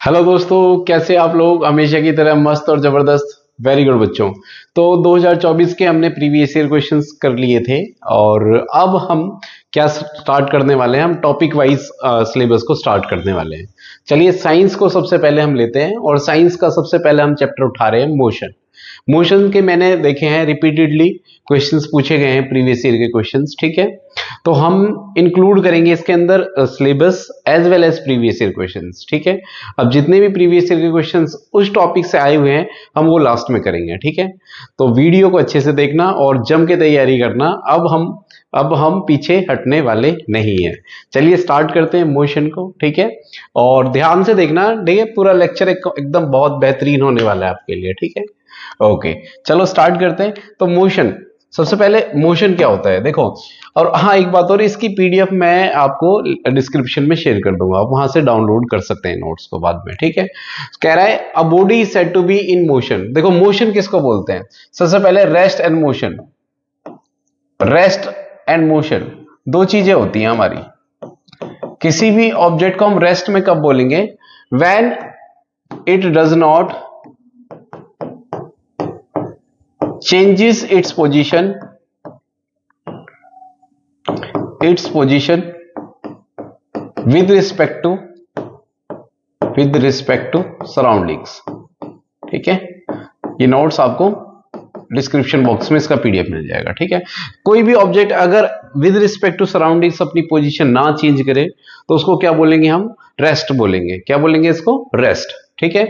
Hello दोस्तों, कैसे आप लोग? हमेशा की तरह मस्त और जबरदस्त। वेरी गुड बच्चों। तो 2024 के हमने प्रीवियस ईयर क्वेश्चंस कर लिए थे और अब हम क्या स्टार्ट करने वाले हैं? हम टॉपिक वाइज सिलेबस को स्टार्ट करने वाले हैं। चलिए, साइंस को सबसे पहले हम लेते हैं और साइंस का सबसे पहले हम चैप्टर उठा रहे हैं मोशन। मोशन के मैंने देखे हैं रिपीटेडली क्वेश्चंस पूछे गए हैं, प्रीवियस ईयर के क्वेश्चंस, ठीक है। तो हम इंक्लूड करेंगे इसके अंदर syllabus as well as previous year questions, ठीक है। अब जितने भी प्रीवियस ईयर के क्वेश्चंस उस टॉपिक से आए हुए हैं हम वो लास्ट में करेंगे, ठीक है। तो वीडियो को अच्छे से देखना और जम के तैयारी करना। अब हम पीछे हटने वाले नहीं हैं। चलिए स्टार्ट करते हैं मोशन को, ठीक है। और ध्यान से देखना, ठीक है। पूरा लेक्चर एकदम बहुत बेहतरीन होने वाला है आपके लिए, ठीक है। ओके, चलो स्टार्ट करते हैं। तो मोशन, सबसे पहले मोशन क्या होता है देखो। और हाँ, एक बात और, इसकी पीडीएफ मैं आपको डिस्क्रिप्शन में शेयर कर दूंगा, आप वहां से डाउनलोड कर सकते हैं नोट्स को बाद में, ठीक है। कह रहा है a body is said to be in motion. देखो मोशन किसको बोलते हैं? सबसे पहले rest and motion. Rest and motion दो चीजें होती हैं हमारी। किसी भी ऑब्जेक्ट को हम रेस्ट में कब बोलेंगे? When it does not changes its position with respect to surroundings, ठीक है। ये नोट्स आपको डिस्क्रिप्शन बॉक्स में इसका पीडीएफ मिल जाएगा, ठीक है। कोई भी ऑब्जेक्ट अगर विद रिस्पेक्ट टू सराउंडिंग्स अपनी पोजीशन ना चेंज करे तो उसको क्या बोलेंगे? हम रेस्ट बोलेंगे। क्या बोलेंगे इसको? रेस्ट, ठीक है।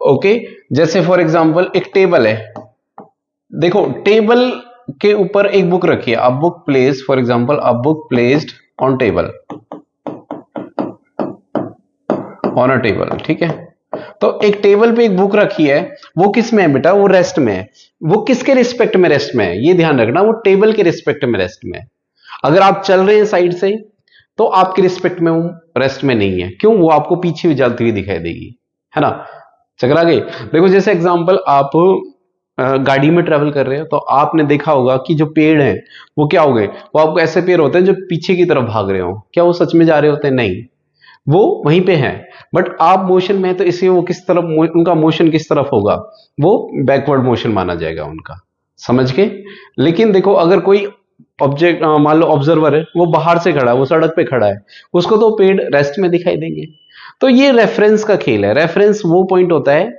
ओके, जैसे फॉर एग्जांपल एक टेबल है। देखो टेबल के ऊपर एक बुक रखी है, a book placed, for example a book placed on table, on a table, ठीक है। तो एक टेबल पे एक बुक रखी है, वो किस में है बेटा? वो रेस्ट में है। वो किसके रिस्पेक्ट में रेस्ट में है? ये ध्यान रखना, वो टेबल के रिस्पेक्ट में रेस्ट में है। अगर आप चल रहे हैं साइड से तो आपके रिस्पेक्ट में वो रेस्ट में नहीं है। क्यों? वो आपको पीछे भी चलती हुई दिखाई देगी, है ना। चकरा गए। देखो जैसे एग्जांपल, आप गाड़ी में ट्रेवल कर रहे हो तो आपने देखा होगा कि जो पेड़ हैं वो क्या हो गए? वो आपको ऐसे पेड़ होते हैं जो पीछे की तरफ भाग रहे हो। क्या वो सच में जा रहे होते हैं? नहीं, वो वहीं पे है। बट आप मोशन में है तो इसलिए वो किस तरफ, उनका मोशन किस तरफ होगा? वो बैकवर्ड मोशन माना जाएगा उनका, समझ के। लेकिन देखो अगर कोई ऑब्जेक्ट, मान लो ऑब्जर्वर है, वो बाहर से खड़ा है, वो सड़क पे खड़ा है, उसको तो पेड़ रेस्ट में दिखाई देंगे। तो ये रेफरेंस का खेल है। रेफरेंस वो पॉइंट होता है,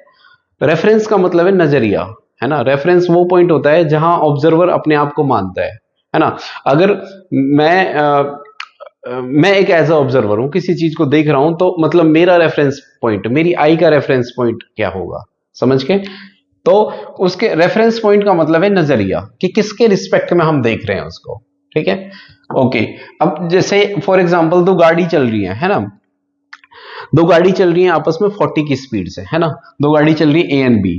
रेफरेंस का मतलब है नजरिया, है ना। रेफरेंस वो पॉइंट होता है जहां ऑब्जर्वर अपने आप को मानता है ना। अगर मैं मैं एक एज अ ऑब्जर्वर हूं, किसी चीज को देख रहा हूं, तो मतलब मेरा रेफरेंस पॉइंट, मेरी आई का रेफरेंस पॉइंट क्या होगा? समझ के। तो उसके रेफरेंस पॉइंट का मतलब है नजरिया, कि किसके रिस्पेक्ट में हम देख रहे हैं उसको, ठीक है। ओके, अब जैसे फॉर एग्जांपल दो गाड़ी चल रही है ना। दो गाड़ी चल रही है आपस में 40 की स्पीड से, है ना। दो गाड़ी चल रही है ए एंड बी,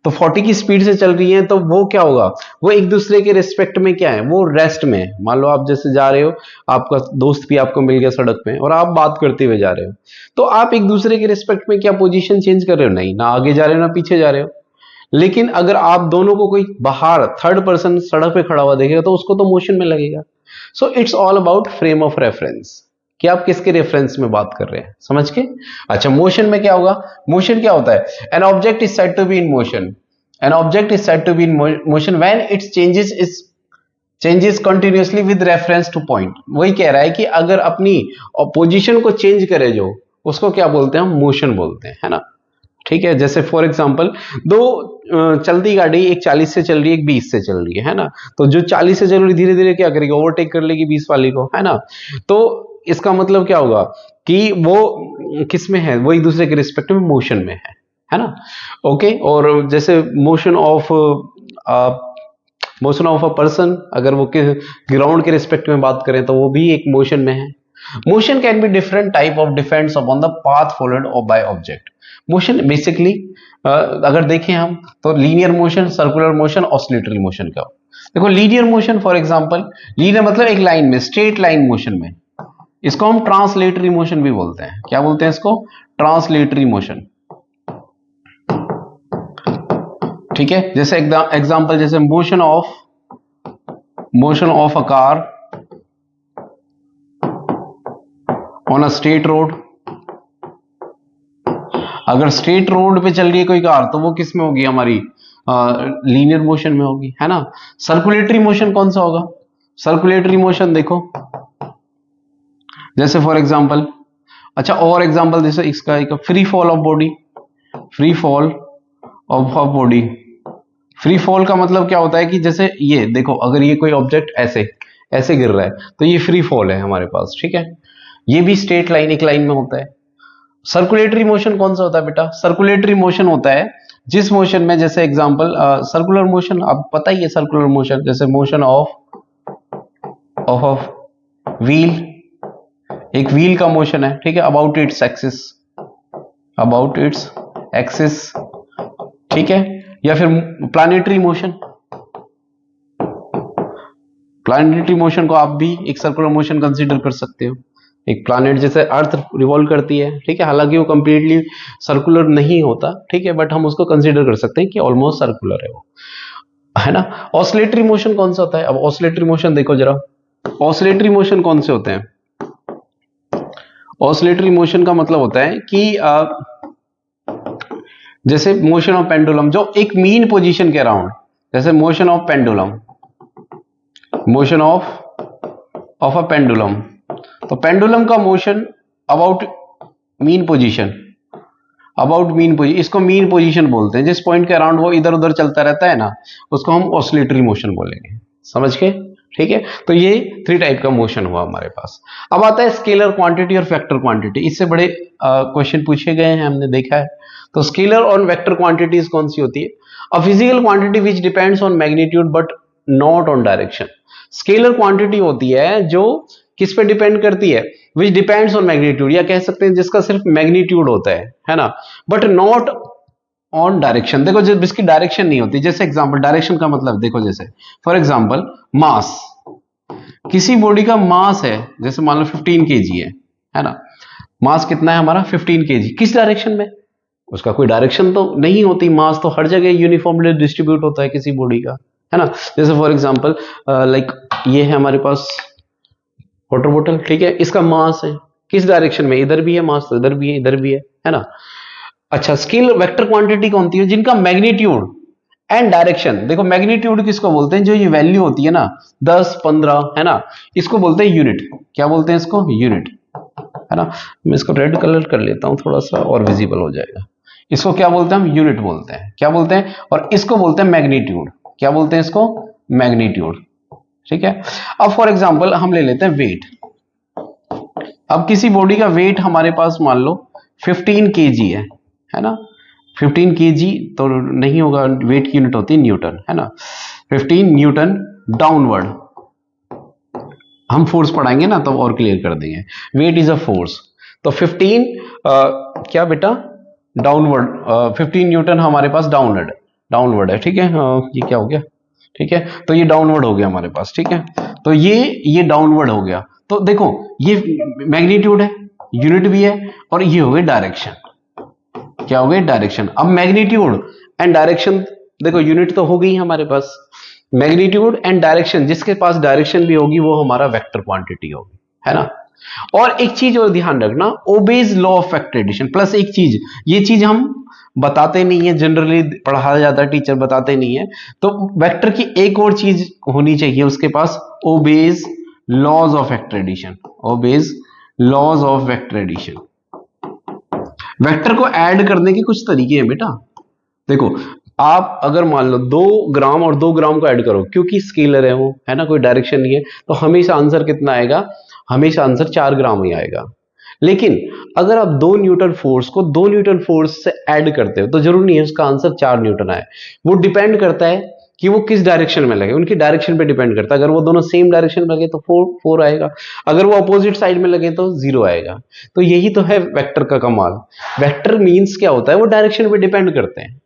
तो 40 की स्पीड से चल रही है, तो वो क्या होगा? वो एक दूसरे के रिस्पेक्ट में क्या है? वो रेस्ट में है। मान लो आप जैसे जा रहे हो, आपका दोस्त भी आपको मिल गया सड़क पे और आप बात करते हुए जा रहे हो, तो आप एक दूसरे के रिस्पेक्ट में क्या पोजीशन चेंज कर रहे हो? नहीं, ना आगे जा रहे हो ना पीछे जा रहे हो। लेकिन अगर आप दोनों को कोई बाहर थर्ड पर्सन सड़क पे खड़ा हुआ देखेगा तो उसको तो मोशन में लगेगा। So it's all about frame of reference, कि आप किसके रेफरेंस में बात कर रहे हैं, समझ के। अच्छा, मोशन में क्या होगा? मोशन क्या होता है? An object is said to be in motion, an object is said to be in motion when it's changes continuously with reference to point. वही कह रहा है कि अगर अपनी पोजीशन को चेंज करे जो, उसको क्या बोलते हैं? हम मोशन बोलते हैं, है ना। ठीक है, जैसे फॉर एग्जांपल दो चलती गाड़ी, एक 40 से चल रही है, एक 20 से चल रही है ना। तो जो 40 से चल रही धीरे धीरे क्या करेगी? ओवरटेक कर लेगी 20 वाली को, है ना। तो इसका मतलब क्या होगा कि वो किस में है? वो एक दूसरे के रिस्पेक्ट में मोशन में है ना। ओके, और जैसे मोशन ऑफ अ पर्सन, अगर वो ग्राउंड के रिस्पेक्ट में बात करें तो वो भी एक मोशन में है। Motion can be different type of depends upon the path followed by object. Motion basically अगर देखें हम तो linear motion, circular motion, oscillatory motion का। देखो linear motion for example, linear मतलब एक लाइन में, स्ट्रेट लाइन मोशन में, इसको हम ट्रांसलेटरी मोशन भी बोलते हैं। क्या बोलते हैं इसको? ट्रांसलेटरी मोशन, ठीक है। जैसे एग्जांपल, जैसे motion of a car on a straight road, अगर स्ट्रेट रोड पे चल रही है कोई कार तो वो किस में होगी, हमारी लीनियर मोशन में होगी, है ना। सर्कुलेटरी मोशन कौन सा होगा, सर्कुलेटरी मोशन देखो, जैसे फॉर एग्जांपल, अच्छा और एग्जांपल जैसे इसका एक free fall of body, free fall of body. Free fall का मतलब क्या होता है कि जैसे ये देखो, अगर ये कोई ऑब्जेक्ट ऐसे ऐसे गिर रहा है तो ये फ्री फॉल है हमारे पास, ठीक है। ये भी स्ट्रेट लाइन, एक लाइन में होता है। सर्कुलेटरी मोशन कौन सा होता है बेटा, सर्कुलेटरी मोशन होता है जिस मोशन में, जैसे एग्जांपल सर्कुलर मोशन, आप पता ही है सर्कुलर मोशन, जैसे मोशन ऑफ व्हील, एक व्हील का मोशन है, ठीक है, about its axis, about its axis, ठीक है। या फिर प्लानिटरी मोशन, प्लानिटरी मोशन को आप भी एक सर्कुलर मोशन कंसीडर कर सकते हो। एक प्लैनेट जैसे अर्थ रिवॉल्व करती है, ठीक है, हालांकि वो कंप्लीटली सर्कुलर नहीं होता, ठीक है, बट हम उसको कंसीडर कर सकते हैं कि ऑलमोस्ट सर्कुलर है वो, है ना। ऑसिलेटरी मोशन कौन सा होता है, अब ऑसिलेटरी मोशन देखो जरा, ऑसिलेटरी मोशन कौन से होते हैं। ऑसिलेटरी मोशन का मतलब होता है कि जैसे मोशन ऑफ पेंडुलम, जो एक मीन पोजीशन के अराउंड, जैसे motion of pendulum, motion of a pendulum, तो पेंडुलम का motion about mean position, about mean position, इसको मीन पोजीशन बोलते हैं। जिस पॉइंट के अराउंड वो इधर उधर चलता रहता है ना, उसको हम ऑसिलेटरी मोशन बोलेंगे, समझ के, ठीक है। तो ये 3 टाइप का मोशन हुआ हमारे पास। अब आता है स्केलर क्वांटिटी और वेक्टर क्वांटिटी, इससे बड़े क्वेश्चन पूछे गए हैं, हमने देखा है। तो स्केलर और वेक्टर क्वांटिटीज कौन सी होती है, a physical quantity which depends on magnitude but not on direction. Scalar quantity होती है जो किस पे डिपेंड करती है, विच डिपेंड्स ऑन मैग्नीट्यूड, या कह सकते हैं जिसका सिर्फ मैग्नीट्यूड होता है ना, बट नॉट ऑन डायरेक्शन। देखो जब इसकी डायरेक्शन नहीं होती, जैसे एग्जांपल, डायरेक्शन का मतलब देखो, जैसे फॉर एग्जांपल मास, किसी बॉडी का मास है, जैसे मान लो 15 केजी है ना, मास कितना है हमारा 15 केजी, किस डायरेक्शन में, उसका कोई डायरेक्शन तो नहीं होती, मास तो हर जगह यूनिफॉर्मली डिस्ट्रीब्यूट होता है किसी बॉडी का, है ना। जैसे फॉर एग्जांपल लाइक ये है हमारे पास वाटर बोतल, ठीक है, इसका मास है किस डायरेक्शन में, इधर भी है मास, तो इधर भी है, इधर भी है ना। अच्छा, स्केल वेक्टर क्वांटिटी कौन सी है, जिनका मैग्नीट्यूड एंड डायरेक्शन, देखो मैग्नीट्यूड किसको बोलते हैं, जो ये वैल्यू होती है ना 10 15, है ना, इसको बोलते हैं यूनिट, क्या बोलते हैं इसको, यूनिट, है ना। मैं इसको रेड कलर कर लेता हूं थोड़ा सा और विजिबल हो जाएगा। इसको क्या बोलते हैं हम, यूनिट बोलते हैं, क्या बोलते हैं, और इसको बोलते हैं मैग्नीट्यूड, क्या बोलते हैं इसको, मैग्नीट्यूड, ठीक है। अब फॉर एग्जांपल हम ले लेते हैं वेट। अब किसी बॉडी का वेट हमारे पास मान लो 15 केजी है ना, 15 केजी तो नहीं होगा, वेट की यूनिट होती है न्यूटन, है ना। 15 न्यूटन डाउनवर्ड, हम फोर्स पढ़ाएंगे ना तब और क्लियर कर देंगे। वेट इज अ फोर्स, तो 15 क्या बेटा, डाउनवर्ड, 15 न्यूटन हमारे पास डाउनवर्ड है, ठीक है। ये क्या हो गया, ठीक है, तो ये डाउनवर्ड हो गया हमारे पास, ठीक है। तो ये डाउनवर्ड हो गया, तो देखो ये मैग्नीट्यूड है, यूनिट भी है, और ये हो गई डायरेक्शन, क्या हो गई, डायरेक्शन। अब मैग्नीट्यूड एंड डायरेक्शन, देखो यूनिट तो हो गई हमारे पास, मैग्नीट्यूड एंड डायरेक्शन, जिसके पास डायरेक्शन भी होगी वो हमारा वेक्टर क्वांटिटी होगी, है ना। और एक चीज और ध्यान रखना, obeys law of vector addition, plus एक चीज, ये चीज हम बताते नहीं है, जनरली पढ़ाया जाता है, टीचर बताते नहीं है, तो वेक्टर की एक और चीज होनी चाहिए उसके पास, obeys laws of vector addition, obeys laws of vector addition. Vector को ऐड करने के कुछ तरीके हैं बेटा, देखो आप अगर मान लो 2 ग्राम और 2 ग्राम को ऐड करो, क्योंकि स्केलर है वो, है ना, कोई डायरेक्शन नहीं है, तो हमेशा आंसर कितना आएगा, हमेशा आंसर 4 ग्राम ही आएगा। लेकिन अगर आप 2 न्यूटन फोर्स को 2 न्यूटन फोर्स से ऐड करते हो तो जरूरी नहीं है उसका आंसर 4 न्यूटन आए, वो डिपेंड करता है कि वो किस डायरेक्शन में लगे, उनकी डायरेक्शन पे डिपेंड करता है। अगर वो दोनों सेम डायरेक्शन में लगे तो 4 आएगा, अगर वो अपोजिट साइड में लगे तो 0 आएगा। तो यही तो है वेक्टर का कमाल। वेक्टर मींस क्या होता है, वो डायरेक्शन पे डिपेंड करते हैं,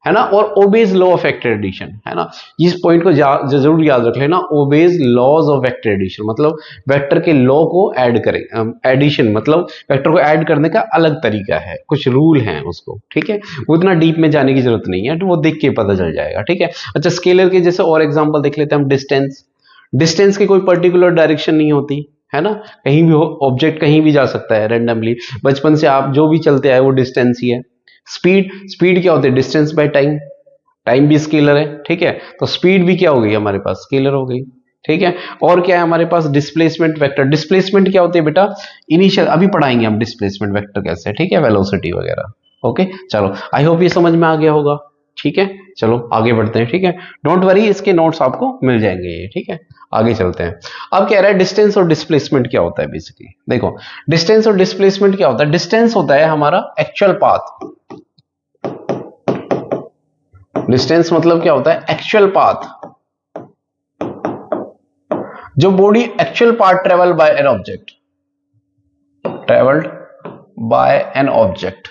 है ना, और obeys law of vector addition, है ना। इस पॉइंट को जरूर याद रख लेना, obeys laws of vector addition, मतलब वेक्टर के लॉ को ऐड करें, एडिशन मतलब वेक्टर को ऐड करने का अलग तरीका है, कुछ रूल हैं उसको, ठीक है। वो इतना डीप में जाने की जरूरत नहीं है, तो वो देख के पता चल जाएगा, ठीक है। अच्छा, स्केलर के जैसे और एग्जाम्पल देख लेते हैं हम, डिस्टेंस, डिस्टेंस की कोई पर्टिकुलर डायरेक्शन नहीं होती, है ना, कहीं भी ऑब्जेक्ट कहीं भी जा सकता है रैंडमली, बचपन से आप जो भी चलते आए वो डिस्टेंस ही है। स्पीड, स्पीड क्या होती है? डिस्टेंस बाय टाइम, टाइम भी स्केलर है, ठीक है, तो स्पीड भी क्या हो गई हमारे पास? स्केलर हो गई, ठीक है। और क्या है हमारे पास? Displacement vector. डिस्प्लेसमेंट क्या होती है बेटा? इनिशियल, अभी पढ़ाएंगे हम डिस्प्लेसमेंट वेक्टर कैसे, ठीक है, वेलोसिटी वगैरह। ओके, चलो आई होप ये समझ में आ गया होगा, ठीक है। चलो आगे बढ़ते हैं, ठीक है, डोंट वरी, इसके नोट्स आपको मिल जाएंगे ये, ठीक है। आगे चलते हैं। अब कह रहा है डिस्टेंस और डिस्प्लेसमेंट क्या होता है बेसिकली। देखो, डिस्टेंस और डिस्प्लेसमेंट क्या होता है? डिस्टेंस होता है हमारा एक्चुअल पाथ। डिस्टेंस मतलब क्या होता है? एक्चुअल पाथ, जो body actual path travel by an object, travelled by an object.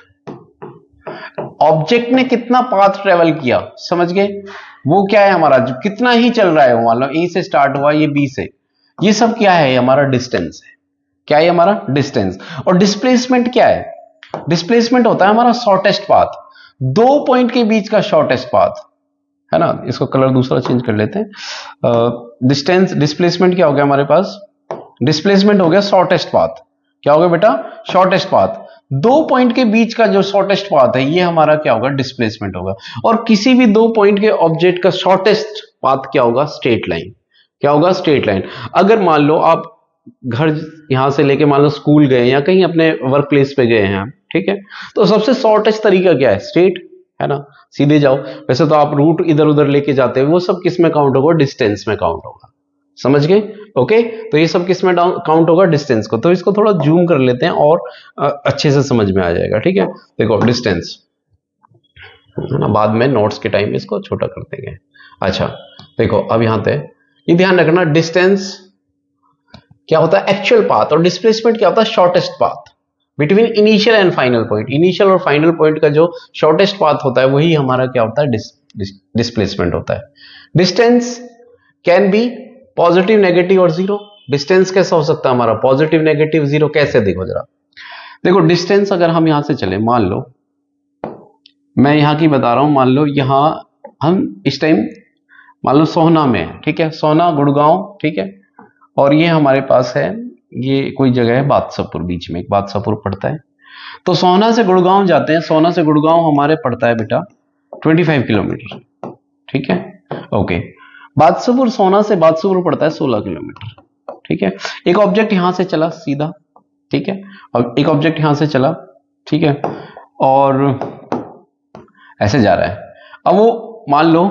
Object ने कितना पाथ ट्रेवल किया, समझ गए? वो क्या है हमारा? जो कितना ही चल रहा है, मान लो ए से स्टार्ट हुआ, ये बी से, ये सब क्या है? हमारा डिस्टेंस है। क्या है हमारा? डिस्टेंस। और डिस्प्लेसमेंट क्या है? डिस्प्लेसमेंट होता है हमारा शॉर्टेस्ट पाथ, दो पॉइंट के बीच का शॉर्टेस्ट पाथ, है ना। इसको कलर दूसरा चेंज कर लेते हैं। डिस्टेंस, डिस्प्लेसमेंट क्या हो गया हमारे पास? डिस्प्लेसमेंट हो गया शॉर्टेस्ट पाथ। क्या हो गया बेटा? Shortest path. दो पॉइंट के बीच का जो शॉर्टेस्ट पाथ है, ये हमारा क्या होगा? डिस्प्लेसमेंट होगा। और किसी भी दो पॉइंट के ऑब्जेक्ट का शॉर्टेस्ट पाथ क्या होगा? Straight line. क्या होगा? Straight line. अगर मान लो आप घर यहां से लेके मान लो स्कूल गए या कहीं अपने वर्क प्लेस पे गए हैं, ठीक है, तो सबसे शॉर्टेस्ट तरीका क्या है? स्ट्रेट, है ना, सीधे जाओ। वैसे तो आप रूट इधर उधर लेके जाते हो, वो सब किस में काउंट होगा? डिस्टेंस में काउंट होगा, समझ गए? ओके, तो ये सब किस में काउंट होगा? डिस्टेंस को। तो इसको थोड़ा जूम कर लेते हैं और अच्छे से समझ में आ जाएगा, ठीक है। देखो डिस्टेंस, है ना, बाद में नोट्स के टाइम इसको छोटा कर देंगे। अच्छा देखो, अब यहां पे ये ध्यान रखना, डिस्टेंस क्या होता है? Actual path. और डिस्प्लेसमेंट क्या होता है? Shortest path between initial and final point. Initial और फाइनल पॉइंट का जो शॉर्टेस्ट पाथ होता है, वही हमारा क्या होता है? डिस्प्लेसमेंट होता है। Distance can be positive, negative और जीरो। डिस्टेंस कैसा हो सकता है हमारा? Positive, negative, zero. कैसे? देखो जरा, देखो डिस्टेंस अगर हम यहां से चले, मान लो मैं यहां की बता रहा हूं, मान लो यहां हम इस टाइम मान लो सोहना में है, ठीक है, सोहना गुड़गांव, ठीक है, और ये हमारे पास है, ये कोई जगह है बादशाहपुर, बीच में एक बादशाहपुर पड़ता है। तो सोहना से गुड़गांव जाते हैं, सोहना से गुड़गांव हमारे पड़ता है बेटा 25 किलोमीटर, ठीक है, ओके। बादशाहपुर, सोहना से बादशाहपुर पड़ता है 16 किलोमीटर, ठीक है। एक ऑब्जेक्ट यहां से चला सीधा, ठीक है, और एक ऑब्जेक्ट यहां से चला, ठीक है, और ऐसे जा रहा है। अब वो मान लो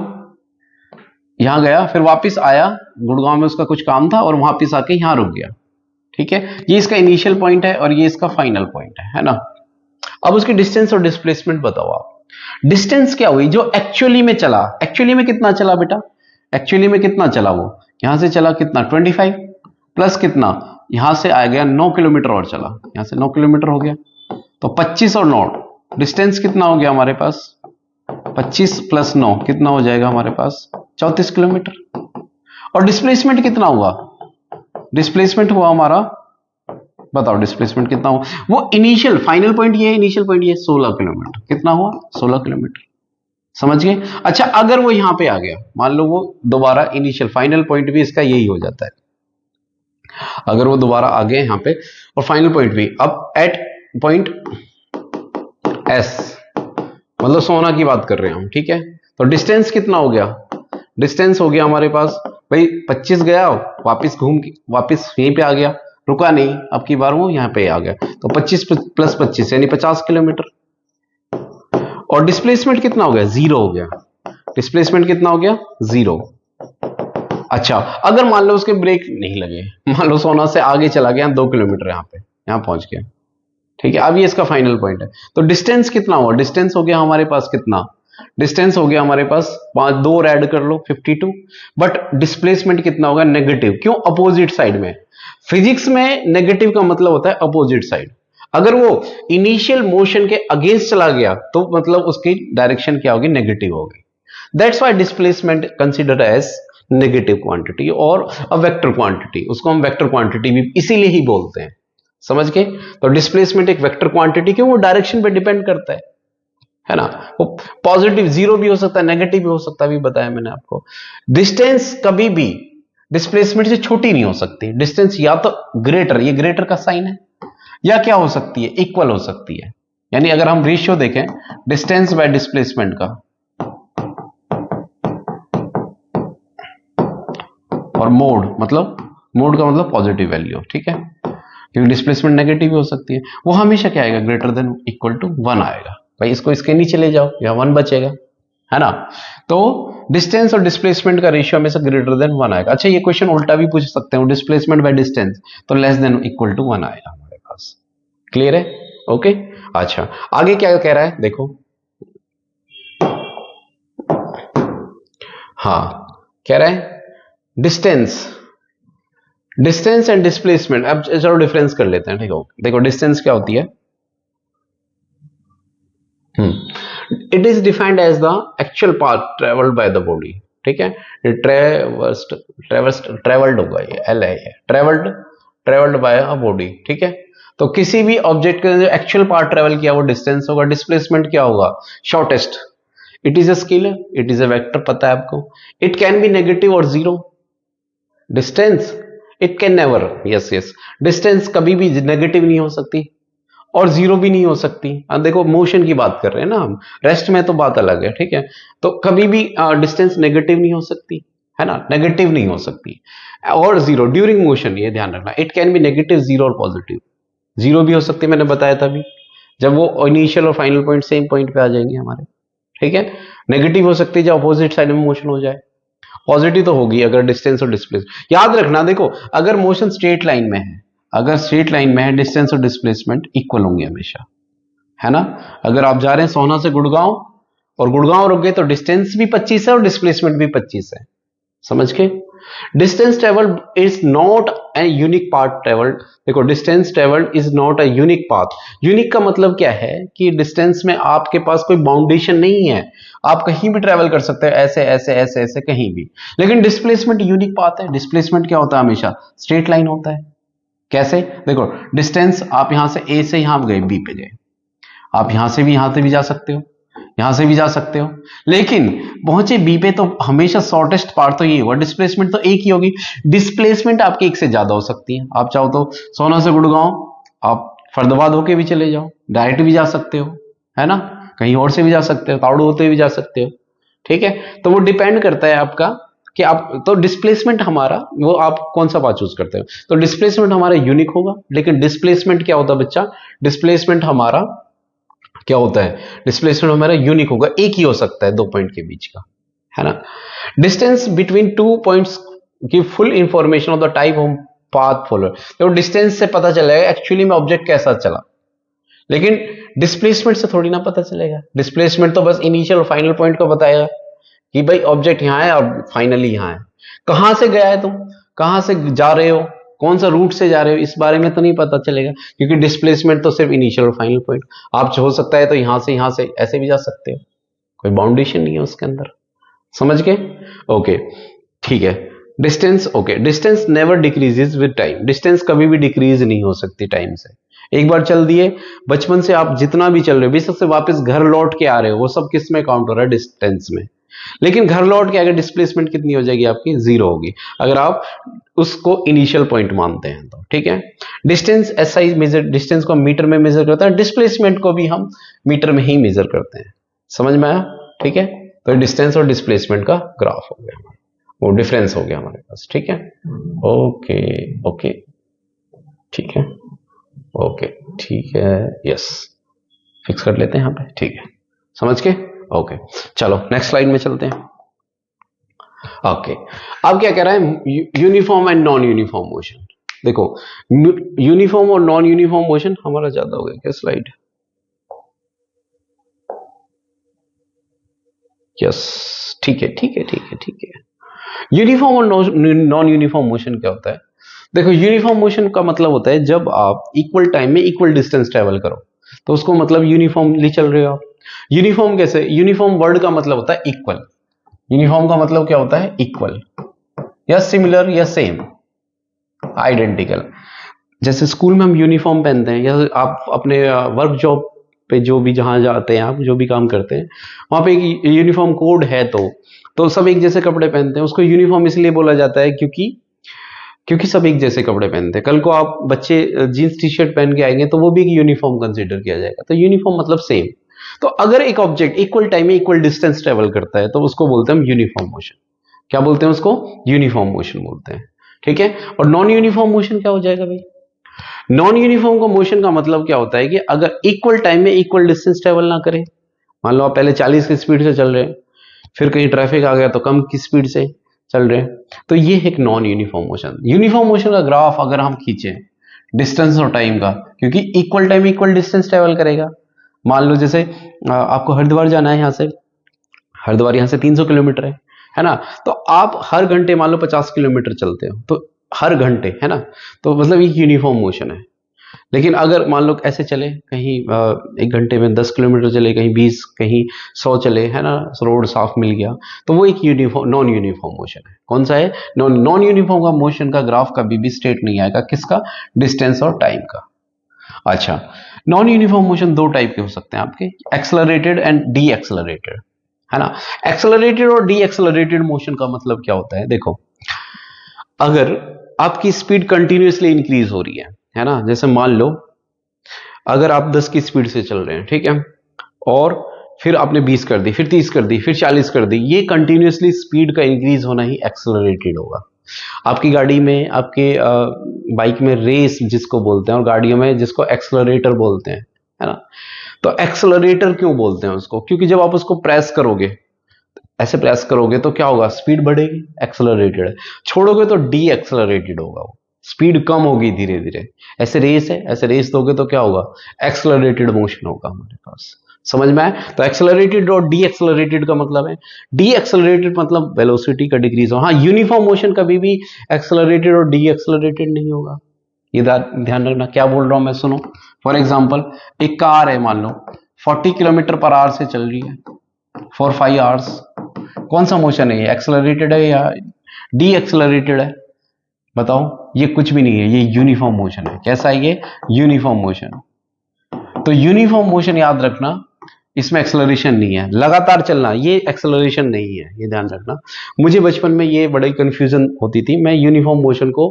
यहां गया, फिर वापस आया, गुड़गांव में उसका कुछ काम था और वापस आके यहां रुक गया, ठीक है। ये इसका इनिशियल पॉइंट है और ये इसका फाइनल पॉइंट है ना। अब उसकी डिस्टेंस और डिस्प्लेसमेंट बताओ आप। डिस्टेंस क्या हुई? जो एक्चुअली में चला, एक्चुअली में कितना चला बेटा? एक्चुअली में कितना चला? वो यहां से चला कितना? 25 प्लस कितना, यहां से आ गया 9 किलोमीटर और चला, यहां से 9 किलोमीटर हो गया, तो 25 और 9, डिस्टेंस कितना हो गया हमारे पास? 25 प्लस 9 कितना हो जाएगा हमारे पास? 34 किलोमीटर। और डिस्प्लेसमेंट कितना हुआ? डिस्प्लेसमेंट हुआ हमारा, बताओ डिस्प्लेसमेंट कितना हुआ? वो इनिशियल, फाइनल पॉइंट ये है, इनिशियल पॉइंट ये 16 किलोमीटर। कितना हुआ? 16 किलोमीटर, समझ गए? अच्छा, अगर वो यहां पे आ गया, मान लो वो दोबारा इनिशियल, फाइनल पॉइंट भी इसका यही हो जाता है, अगर वो दोबारा आ गए यहां पे और फाइनल पॉइंट भी, अब एट पॉइंट एस, मतलब सोना की बात कर रहे हैं हम, ठीक है, तो डिस्टेंस कितना हो गया? डिस्टेंस हो गया हमारे पास भाई 25 गया, वापस घूम के वापस यहीं पे आ गया, रुका नहीं, अब की बार वो यहां पे आ गया, तो 25 प्लस 25 यानी 50 किलोमीटर। और डिस्प्लेसमेंट कितना हो गया? जीरो हो गया। डिस्प्लेसमेंट कितना हो गया? जीरो। अच्छा, अगर मान लो उसके ब्रेक नहीं लगे, मान लो सोना से आगे चला गया 2 किलोमीटर, यहां पे यहां पहुंच गया, ठीक है, अब ये इसका फाइनल पॉइंट है, तो डिस्टेंस कितना हुआ? डिस्टेंस हो गया हमारे पास कितना? डिस्टेंस हो गया हमारे पास 5, 2 और ऐड कर लो 52, बट डिस्प्लेसमेंट कितना होगा? नेगेटिव। क्यों? अपोजिट साइड में। फिजिक्स में नेगेटिव का मतलब होता है अपोजिट साइड। अगर वो इनिशियल मोशन के अगेंस्ट चला गया तो मतलब उसकी डायरेक्शन क्या होगी? नेगेटिव होगी। That's why displacement considered as negative quantity और अ वेक्टर क्वांटिटी। उसको हम वेक्टर क्वांटिटी भी इसीलिए ही बोलते हैं, समझ के? तो डिस्प्लेसमेंट एक वेक्टर क्वांटिटी, क्यों? वो डायरेक्शन पे डिपेंड करता है ना। वो पॉजिटिव जीरो भी हो सकता है, नेगेटिव भी हो सकता है, भी बताया मैंने आपको। डिस्टेंस कभी भी डिस्प्लेसमेंट से छोटी नहीं हो सकती। डिस्टेंस या तो ग्रेटर, ये ग्रेटर का साइन है, या क्या हो सकती है? इक्वल हो सकती है। यानी अगर हम रेशियो देखें डिस्टेंस बाय डिस्प्लेसमेंट का और मोड का मतलब पॉजिटिव वैल्यू, ठीक है, क्योंकि डिस्प्लेसमेंट नेगेटिव भी हो सकती है, वो हमेशा क्या आएगा, ग्रेटर देन इक्वल टू 1 आएगा। भाई इसको इसके नीचे ले जाओ, या 1 बचेगा, है ना। तो डिस्टेंस और डिस्प्लेसमेंट का रेशियो हमेशा ग्रेटर देन 1 आएगा। अच्छा ये क्वेश्चन उल्टा भी पूछ सकते हो, डिस्प्लेसमेंट बाय डिस्टेंस, तो लेस देन इक्वल टू 1 आएगा हमारे पास। क्लियर है? ओके। अच्छा आगे क्या कह रहा है देखो, हाँ कह रहा है डिस्टेंस एंड डिस्प्लेसमेंट। अब चलो डिफरेंस कर लेते हैं, ठीक है। देखो डिस्टेंस क्या होती है, it is defined as the actual path travelled by the body, ठीक है। ट्रेवल्ड होगा, ये एल है, ये ट्रेवल्ड बाय अ बॉडी, ठीक है। तो किसी भी ऑब्जेक्ट का जो एक्चुअल पार्ट ट्रेवल किया वो डिस्टेंस होगा। डिस्प्लेसमेंट क्या होगा, shortest. It is a scalar, it is a vector, पता है आपको। इट कैन बी नेगेटिव और zero. Distance it can never, yes distance कभी भी नेगेटिव नहीं हो सकती और जीरो भी नहीं हो सकती। देखो मोशन की बात कर रहे हैं ना हम, रेस्ट में तो बात अलग है, ठीक है। तो कभी भी डिस्टेंस नेगेटिव नहीं हो सकती, है ना, नेगेटिव नहीं हो सकती। और जीरो ड्यूरिंग मोशन, ये ध्यान रखना, it can be negative, zero और पॉजिटिव। जीरो भी हो सकती है, मैंने बताया था अभी, जब वो इनिशियल और फाइनल पॉइंट सेम पॉइंट पे आ जाएंगे हमारे, ठीक है। नेगेटिव हो सकती है जब अपोजिट साइड में मोशन हो जाए। पॉजिटिव तो होगी अगर डिस्टेंस और डिस्प्लेस। याद रखना देखो, अगर मोशन स्ट्रेट लाइन में है, डिस्टेंस और डिस्प्लेसमेंट इक्वल होंगे हमेशा, है ना। अगर आप जा रहे हैं सोहना से गुड़गांव और गुड़गांव रुक गए तो डिस्टेंस भी 25 है और डिस्प्लेसमेंट भी 25 है, समझ के। Distance travelled is not a unique path travelled. देखो distance travelled is not a unique path. Unique का मतलब क्या है कि डिस्टेंस में आपके पास कोई बाउंडेशन नहीं है, आप कहीं भी ट्रेवल कर सकते हो, ऐसे ऐसे ऐसे ऐसे कहीं भी। लेकिन डिस्प्लेसमेंट यूनिक पाथ है। डिस्प्लेसमेंट क्या होता है, हमेशा स्ट्रेट लाइन होता है। कैसे, देखो डिस्टेंस, आप यहां से ए से यहां गए, बी पे गए, आप यहां से भी जा सकते हो, यहां से भी जा सकते हो, लेकिन पहुंचे बी पे तो हमेशा शॉर्टेस्ट पार्ट तो ये होगा। डिस्प्लेसमेंट तो एक ही होगी। डिस्प्लेसमेंट आपकी एक से ज्यादा हो सकती है। आप चाहो तो सोना से गुड़गांव आप फरदाबाद होके भी चले जाओ, डायरेक्ट भी जा सकते हो, है ना, कहीं और से भी जा सकते हो, ताड़ू होते भी जा सकते हो, ठीक है। तो वो डिपेंड करता है आपका कि आप, तो डिस्प्लेसमेंट हमारा, वो आप कौन सा पाथ चूज करते हो। तो डिस्प्लेसमेंट हमारा यूनिक होगा, लेकिन डिस्प्लेसमेंट क्या होता है बच्चा, डिस्प्लेसमेंट हमारा क्या होता है, डिस्प्लेसमेंट हमारा यूनिक होगा, एक ही हो सकता है दो पॉइंट के बीच का, है ना। Distance between two points give full information of the type of path followed. तो डिस्टेंस से पता चलेगा एक्चुअली में ऑब्जेक्ट कैसा चला, लेकिन डिस्प्लेसमेंट से थोड़ी ना पता चलेगा। डिस्प्लेसमेंट तो बस इनिशियल और फाइनल पॉइंट को बताएगा कि भाई ऑब्जेक्ट यहां है और फाइनली यहां है। कहां से गया है तुम, कहां से जा रहे हो, कौन सा रूट से जा रहे हो, इस बारे में तो नहीं पता चलेगा, क्योंकि डिस्प्लेसमेंट तो सिर्फ इनिशियल और फाइनल पॉइंट। आप हो सकता है तो यहां से ऐसे भी जा सकते हो, कोई बाउंडेशन नहीं है उसके अंदर, समझ गए। ओके ठीक है। Distance, okay, distance never decreases with time. Distance कभी भी डिक्रीज नहीं हो सकती टाइम से। एक बार चल दिए, बचपन से आप जितना भी चल रहे हो, बेशक से वापस घर लौट के आ रहे हो, वो सब किस में काउंट हो रहा है, डिस्टेंस में। लेकिन घर लौट के अगर डिस्प्लेसमेंट कितनी हो जाएगी आपकी, जीरो होगी, अगर आप उसको इनिशियल पॉइंट मानते हैं तो, ठीक है। डिस्टेंस एसआई मेजर, डिस्टेंस को हम मीटर में मेजर करते हैं, डिस्प्लेसमेंट को भी हम मीटर में ही मेजर करते हैं, समझ में आया, ठीक है। तो डिस्टेंस और डिस्प्लेसमेंट का ग्राफ हो गया हमारा, वो डिफरेंस हो गया हमारे पास, ठीक है। ओके ओके ठीक है, ओके ठीक है, यस, फिक्स कर लेते हैं यहां पे, ठीक है, समझ के। ओके चलो नेक्स्ट स्लाइड में चलते हैं। ओके अब क्या कह रहा है, uniform and non uniform motion. देखो यूनिफॉर्म और नॉन यूनिफॉर्म मोशन, हमारा ज्यादा हो गया क्या स्लाइड, यस, ठीक है ठीक है ठीक है ठीक है। यूनिफॉर्म और नॉन यूनिफॉर्म मोशन क्या होता है, देखो यूनिफॉर्म मोशन का मतलब होता है जब आप इक्वल टाइम में इक्वल डिस्टेंस ट्रेवल करो, तो उसको मतलब यूनिफॉर्मली चल रहे हो आप। यूनिफॉर्म कैसे, यूनिफॉर्म वर्ड का मतलब होता है इक्वल। यूनिफॉर्म का मतलब क्या होता है, इक्वल या सिमिलर या सेम, आइडेंटिकल। जैसे स्कूल में हम यूनिफॉर्म पहनते हैं, या आप अपने वर्क जॉब पे जो भी जहां जाते हैं, आप जो भी काम करते हैं वहां पे एक यूनिफॉर्म कोड है, तो सब एक जैसे कपड़े पहनते हैं। उसको यूनिफॉर्म इसलिए बोला जाता है क्योंकि क्योंकि सब एक जैसे कपड़े पहनते हैं। कल को आप बच्चे जीन्स टी शर्ट पहन के आएंगे तो वो भी एक यूनिफॉर्म कंसिडर किया जाएगा। तो यूनिफॉर्म मतलब सेम। तो अगर एक ऑब्जेक्ट इक्वल टाइम में इक्वल डिस्टेंस ट्रेवल करता है तो उसको बोलते हैं हम यूनिफॉर्म मोशन। क्या बोलते हैं उसको? यूनिफॉर्म मोशन बोलते हैं। ठीक है। और नॉन यूनिफॉर्म मोशन क्या हो जाएगा भाई? नॉन यूनिफॉर्म का मोशन का मतलब क्या होता है कि अगर इक्वल टाइम में इक्वल डिस्टेंस ट्रेवल ना करे। मान लो आप पहले 40 की स्पीड से चल रहे हैं, फिर कहीं ट्रैफिक आ गया तो कम की स्पीड से चल रहे हैं, तो ये है एक non uniform motion. Uniform motion का ग्राफ अगर हम खींचे डिस्टेंस और टाइम का, क्योंकि equal time equal distance travel करेगा। मान लो जैसे आपको हरिद्वार जाना है, यहां से हरिद्वार यहां से 300 किलोमीटर है ना। तो आप हर घंटे मान लो 50 किलोमीटर चलते हो, तो हर घंटे, है ना, तो मतलब ये यूनिफॉर्म मोशन है। लेकिन अगर मान लो ऐसे चले, कहीं एक घंटे में 10 किलोमीटर चले, कहीं 20, कहीं 100 चले, है ना, रोड साफ मिल गया, तो वो एक यूनिफॉर्म नॉन यूनिफॉर्म मोशन है। कौन सा है? नॉन यूनिफॉर्म का मोशन का ग्राफ कभी भी स्ट्रेट नहीं आएगा। किसका? डिस्टेंस और टाइम का। अच्छा, नॉन यूनिफॉर्म मोशन दो टाइप के हो सकते हैं आपके, एक्सेलरेटेड एंड डी एक्सेलरेटेड, है ना। एक्सेलरेटेड और डी एक्सेलरेटेड मोशन का मतलब क्या होता है? देखो, अगर आपकी स्पीड कंटिन्यूअसली इंक्रीज हो रही है ना, जैसे मान लो अगर आप 10 की स्पीड से चल रहे हैं, ठीक है, और फिर आपने 20 कर दी, फिर 30 कर दी, फिर 40 कर दी, ये कंटिन्यूअसली स्पीड का इंक्रीज होना ही एक्सेलरेटेड होगा। आपकी गाड़ी में, आपके बाइक में रेस जिसको बोलते हैं, और गाड़ियों में जिसको एक्सेलरेटर बोलते हैं, है ना। तो एक्सेलरेटर क्यों बोलते हैं उसको? क्योंकि जब आप उसको प्रेस करोगे, ऐसे प्रेस करोगे तो क्या होगा? स्पीड बढ़ेगी, एक्सेलरेटेड है। छोड़ोगे तो डी एक्सेलरेटेड होगा, वो स्पीड कम होगी धीरे धीरे। ऐसे रेस है, ऐसे रेस दोगे तो क्या होगा? एक्सेलरेटेड मोशन होगा हमारे पास। समझ में आए? तो एक्सेलरेटेड और डी एक्सेलरेटेड का मतलब है, डी एक्सेलरेटेड मतलब वेलोसिटी का डिक्रीज हो। हाँ, यूनिफॉर्म मोशन कभी भी एक्सेलरेटेड और डी एक्सेलरेटेड नहीं होगा, ये ध्यान रखना। क्या बोल रहा हूं मैं, सुनो। फॉर एग्जाम्पल, एक कार है, मान लो 40 किलोमीटर पर आवर से चल रही है फॉर 5 आवर्स। कौन सा मोशन है ये? एक्सेलरेटेड है या डी एक्सेलरेटेड है? बताओ। ये कुछ भी नहीं है, ये यूनिफॉर्म मोशन है। कैसा है ये? Uniform motion. तो यूनिफॉर्म मोशन याद रखना, इसमें एक्सेलरेशन नहीं है, लगातार चलना, ये एक्सेलरेशन नहीं है, ये ध्यान रखना। मुझे बचपन में ये बड़ी कंफ्यूजन होती थी, मैं यूनिफॉर्म मोशन को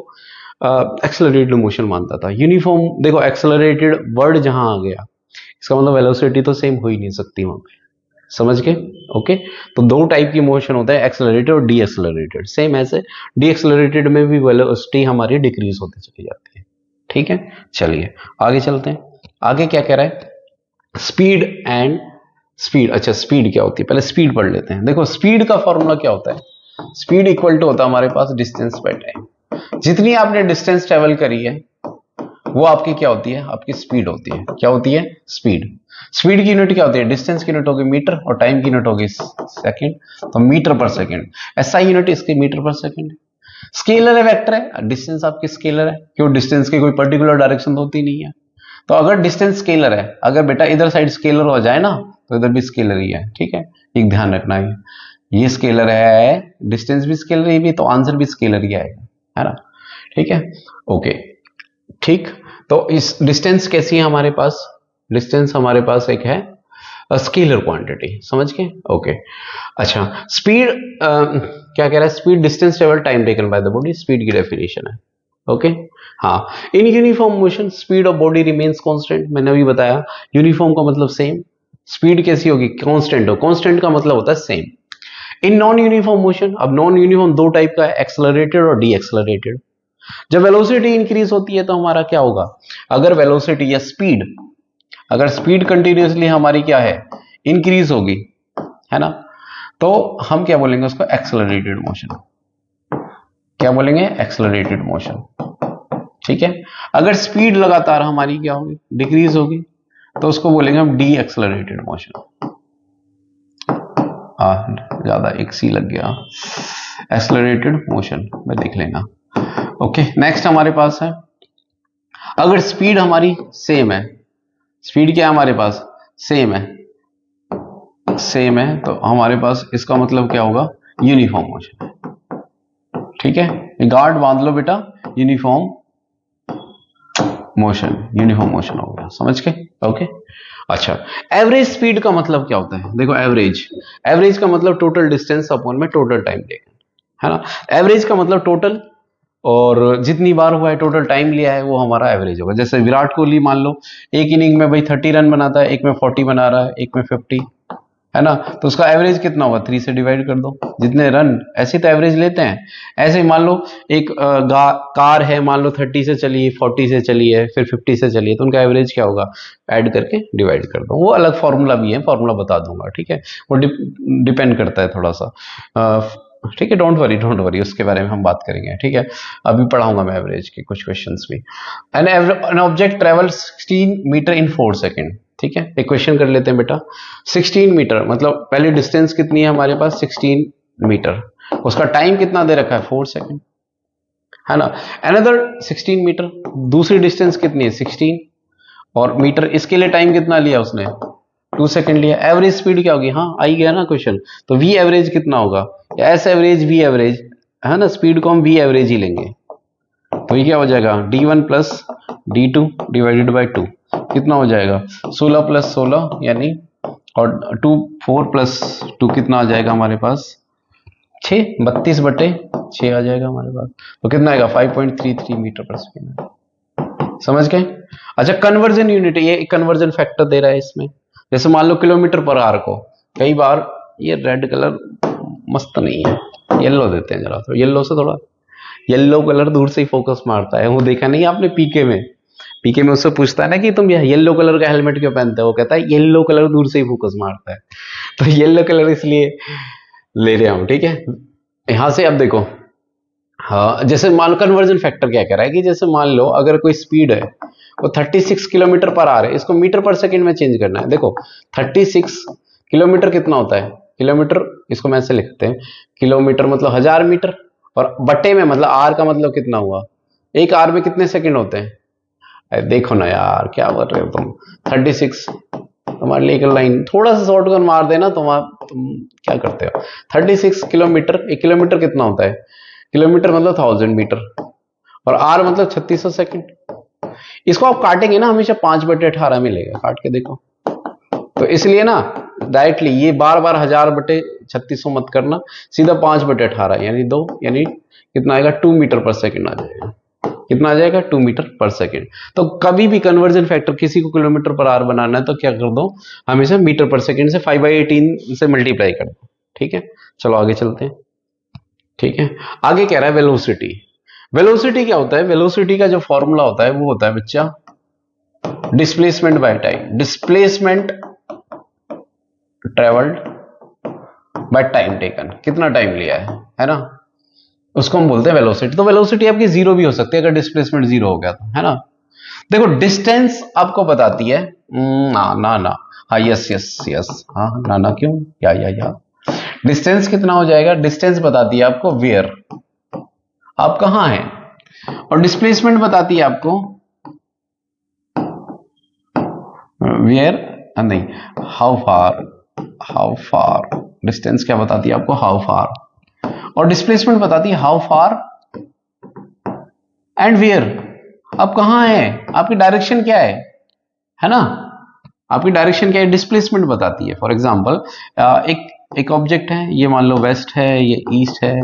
एक्सेलरेटेड मोशन मानता था। यूनिफॉर्म, देखो एक्सेलरेटेड वर्ड जहां आ गया, इसका मतलब वेलोसिटी तो सेम हो ही नहीं सकती वहां पे। समझ के? ओके। तो दो टाइप की मोशन होता है, एक्सेलरेटेड और डी एक्सेलरेटेड। सेम ऐसे डी एक्सेलरेटेड में भी वेलोसिटी हमारी डिक्रीज होती चली जाती है। ठीक है, चलिए आगे चलते हैं। आगे क्या कह रहा है? Speed and speed. अच्छा, स्पीड क्या होती है? पहले स्पीड पढ़ लेते हैं। देखो, स्पीड का फॉर्मूला क्या होता है? स्पीड इक्वल टू होता है हमारे पास डिस्टेंस बाय टाइम। जितनी आपने डिस्टेंस ट्रेवल करी है वो आपकी क्या होती है? आपकी स्पीड होती है। क्या होती है? स्पीड। स्पीड की यूनिट क्या होती है? डिस्टेंस की यूनिट होगी मीटर, और टाइम की यूनिट होगी सेकंड, तो मीटर पर सेकंड। ऐसा यूनिट इसकी मीटर पर सेकंड है। स्केलर है, वेक्टर है, डिस्टेंस आपकी स्केलर है, क्यों? डिस्टेंस की कोई पर्टिकुलर डायरेक्शन तो होती नहीं है। तो अगर डिस्टेंस स्केलर है, अगर बेटा इधर साइड स्केलर हो जाए ना, तो इधर भी स्केलर ही है। ठीक है, एक ध्यान रखना है, ये स्केलर है, डिस्टेंस भी स्केलर ही भी, तो आंसर भी स्केलर ही आएगा, है ना। ठीक है, ओके, ठीक। तो इस डिस्टेंस कैसी है हमारे पास? डिस्टेंस हमारे पास एक है स्केलर क्वांटिटी, समझ के? ओके। अच्छा, स्पीड क्या कह रहा है? Speed distance travel time taken by the body, speed की डेफिनेशन है। ओके, हाँ। In uniform motion speed of body remains constant, मैंने अभी बताया। यूनिफॉर्म का मतलब सेम, स्पीड कैसी होगी? कांस्टेंट हो। कांस्टेंट का मतलब होता है same. In non uniform motion, अब नॉन यूनिफॉर्म दो टाइप का है, एक्सेलरेटेड और डी एक्सेलरेटेड। जब वेलोसिटी इंक्रीज होती है तो हमारा क्या होगा? अगर वेलोसिटी या स्पीड, अगर स्पीड कंटिन्यूअसली हमारी क्या है? इंक्रीज होगी, है ना, तो हम क्या बोलेंगे उसको? Accelerated motion. क्या बोलेंगे? Accelerated motion. ठीक है। अगर स्पीड लगातार हमारी क्या होगी? डिक्रीज होगी, तो उसको बोलेंगे हम डी एक्सेलरेटेड मोशन। ज्यादा एक सी लग गया, एक्सेलरेटेड मोशन में देख लेना। ओके, नेक्स्ट हमारे पास है, अगर स्पीड हमारी सेम है, स्पीड क्या है हमारे पास? सेम है, सेम है, तो हमारे पास इसका मतलब क्या होगा? यूनिफॉर्म मोशन है। ठीक है, गार्ड बांध लो बेटा, यूनिफॉर्म मोशन, यूनिफॉर्म मोशन हो गया, समझ के? ओके। अच्छा, एवरेज स्पीड का मतलब क्या होता है? देखो, एवरेज, एवरेज का मतलब टोटल डिस्टेंस अपॉन में टोटल टाइम टेकन, है ना। एवरेज का मतलब टोटल, और जितनी बार हुआ है, टोटल टाइम लिया है, वो हमारा एवरेज होगा। जैसे विराट कोहली मान लो एक इनिंग में भाई 30 रन बनाता है, एक में 40 बना रहा है, एक में 50, है ना, तो उसका एवरेज कितना होगा, 3 से डिवाइड कर दो, जितने रन, ऐसे तो एवरेज लेते हैं। ऐसे ही मान लो एक कार है, मान लो 30 से चली है, 40 से चली है, फिर 50 से चली है, तो उनका एवरेज क्या होगा, ऐड करके डिवाइड कर दो। वो अलग फॉर्मूला भी है, फॉर्मूला बता दूंगा, ठीक है, वो डिपेंड करता है थोड़ा सा, ठीक है, डोंट वरी, उसके बारे में हम बात करेंगे, ठीक है। अभी पढ़ाऊंगा मैं एवरेज के कुछ क्वेश्चंस भी। An object travel 16 metre in 4 second, ठीक है। एक क्वेश्चन कर लेते हैं बेटा। 16 मीटर मतलब पहले डिस्टेंस कितनी है हमारे पास, 16 मीटर, उसका टाइम कितना दे रखा है, 4 सेकेंड, है ना। अनदर 16 मीटर, दूसरी डिस्टेंस कितनी है, 16, और मीटर, इसके लिए टाइम कितना लिया उसने, 2 सेकेंड लिया। एवरेज स्पीड क्या होगी, हाँ आई गया ना क्वेश्चन, तो वी एवरेज कितना होगा, एस एवरेज वी एवरेज, है ना, स्पीड को हम वी एवरेज ही लेंगे, तो ये क्या हो जाएगा, d1 plus d2 divided by 2, कितना हो जाएगा, 16 प्लस 16 यानी, और 2 4 प्लस 2 कितना आ जाएगा हमारे पास, 6, 32/6 आ जाएगा हमारे पास, तो कितना आएगा, 5.33 मीटर पर सेकेंड। समझ गए। अच्छा, कन्वर्जन यूनिट, ये कन्वर्जन फैक्टर दे रहा है इसमें। जैसे मान लो किलोमीटर पर आवर को, कई बार ये रेड कलर मस्त नहीं है, येलो देते हैं जरा, तो येलो से थोड़ा, येलो कलर दूर से ही फोकस मारता है, वो देखा नहीं आपने पीके में उससे पूछता है ना कि तुम येलो कलर का हेलमेट क्यों पहनते हो, वो कहता है येलो कलर दूर से ही फोकस मारता है, तो येलो कलर इसलिए ले रहा हूं, ठीक है। यहां से अब देखो, हाँ, जैसे मान लो कन्वर्जन फैक्टर क्या कह रहा है कि जैसे मान लो अगर कोई स्पीड है वो 36 किलोमीटर पर आ रहा है, इसको मीटर पर सेकंड में चेंज करना है। देखो 36 किलोमीटर कितना होता है, किलोमीटर, इसको मैं ऐसे लिखते हैं, किलोमीटर मतलब 1000 मीटर, और बटे में मतलब आर का मतलब कितना हुआ, एक आर में कितने सेकंड होते हैं, देखो ना यार क्या बोल रहे हो तुम, 36, तुम्हारे लिए एक लाइन थोड़ा सा शॉर्टकट मार देना, तुम क्या करते हो, 36 किलोमीटर, एक किलोमीटर कितना होता है, किलोमीटर मतलब 1000 मीटर, और आर मतलब 3600 सेकंड। इसको आप काटेंगे ना हमेशा 5/18 मिलेगा, काट के देखो, तो इसलिए ना डायरेक्टली ये बार बार 1000/3600 मत करना, सीधा 5/18 यानी 2, यानी कितना आएगा, 2 मीटर पर सेकंड आ जाएगा, कितना आ जाएगा, 2 मीटर पर सेकंड। तो कभी भी कन्वर्जन फैक्टर किसी को किलोमीटर पर आवर बनाना है तो क्या कर दो, हमेशा मीटर पर सेकंड से 5/18 से मल्टीप्लाई कर दो, ठीक है। चलो आगे चलते हैं, ठीक है। आगे कह रहा है वेलोसिटी। वेलोसिटी क्या होता है, वेलोसिटी का जो फॉर्मूला होता है वो होता है बच्चा displacement by time, displacement travelled by time taken, कितना टाइम लिया है ना, उसको हम बोलते हैं वेलोसिटी। तो वेलोसिटी आपकी जीरो भी हो सकती है अगर डिस्प्लेसमेंट जीरो हो गया तो, है ना। देखो डिस्टेंस आपको बताती है, ना ना ना, हाँ यस यस यस, हाँ ना ना क्यों, या डिस्टेंस कितना हो जाएगा, डिस्टेंस बताती है आपको वेयर, आप कहां हैं, और डिस्प्लेसमेंट बताती है आपको वेयर, नहीं, हाउ फार, डिस्टेंस क्या बताती है आपको, हाउ फार, और डिस्प्लेसमेंट बताती है हाउ फार एंड वेयर, आप कहां हैं, आपकी डायरेक्शन क्या है ना, आपकी डायरेक्शन क्या है, डिस्प्लेसमेंट बताती है। फॉर एग्जांपल एक ऑब्जेक्ट है, ये मान लो वेस्ट है, ये ईस्ट है,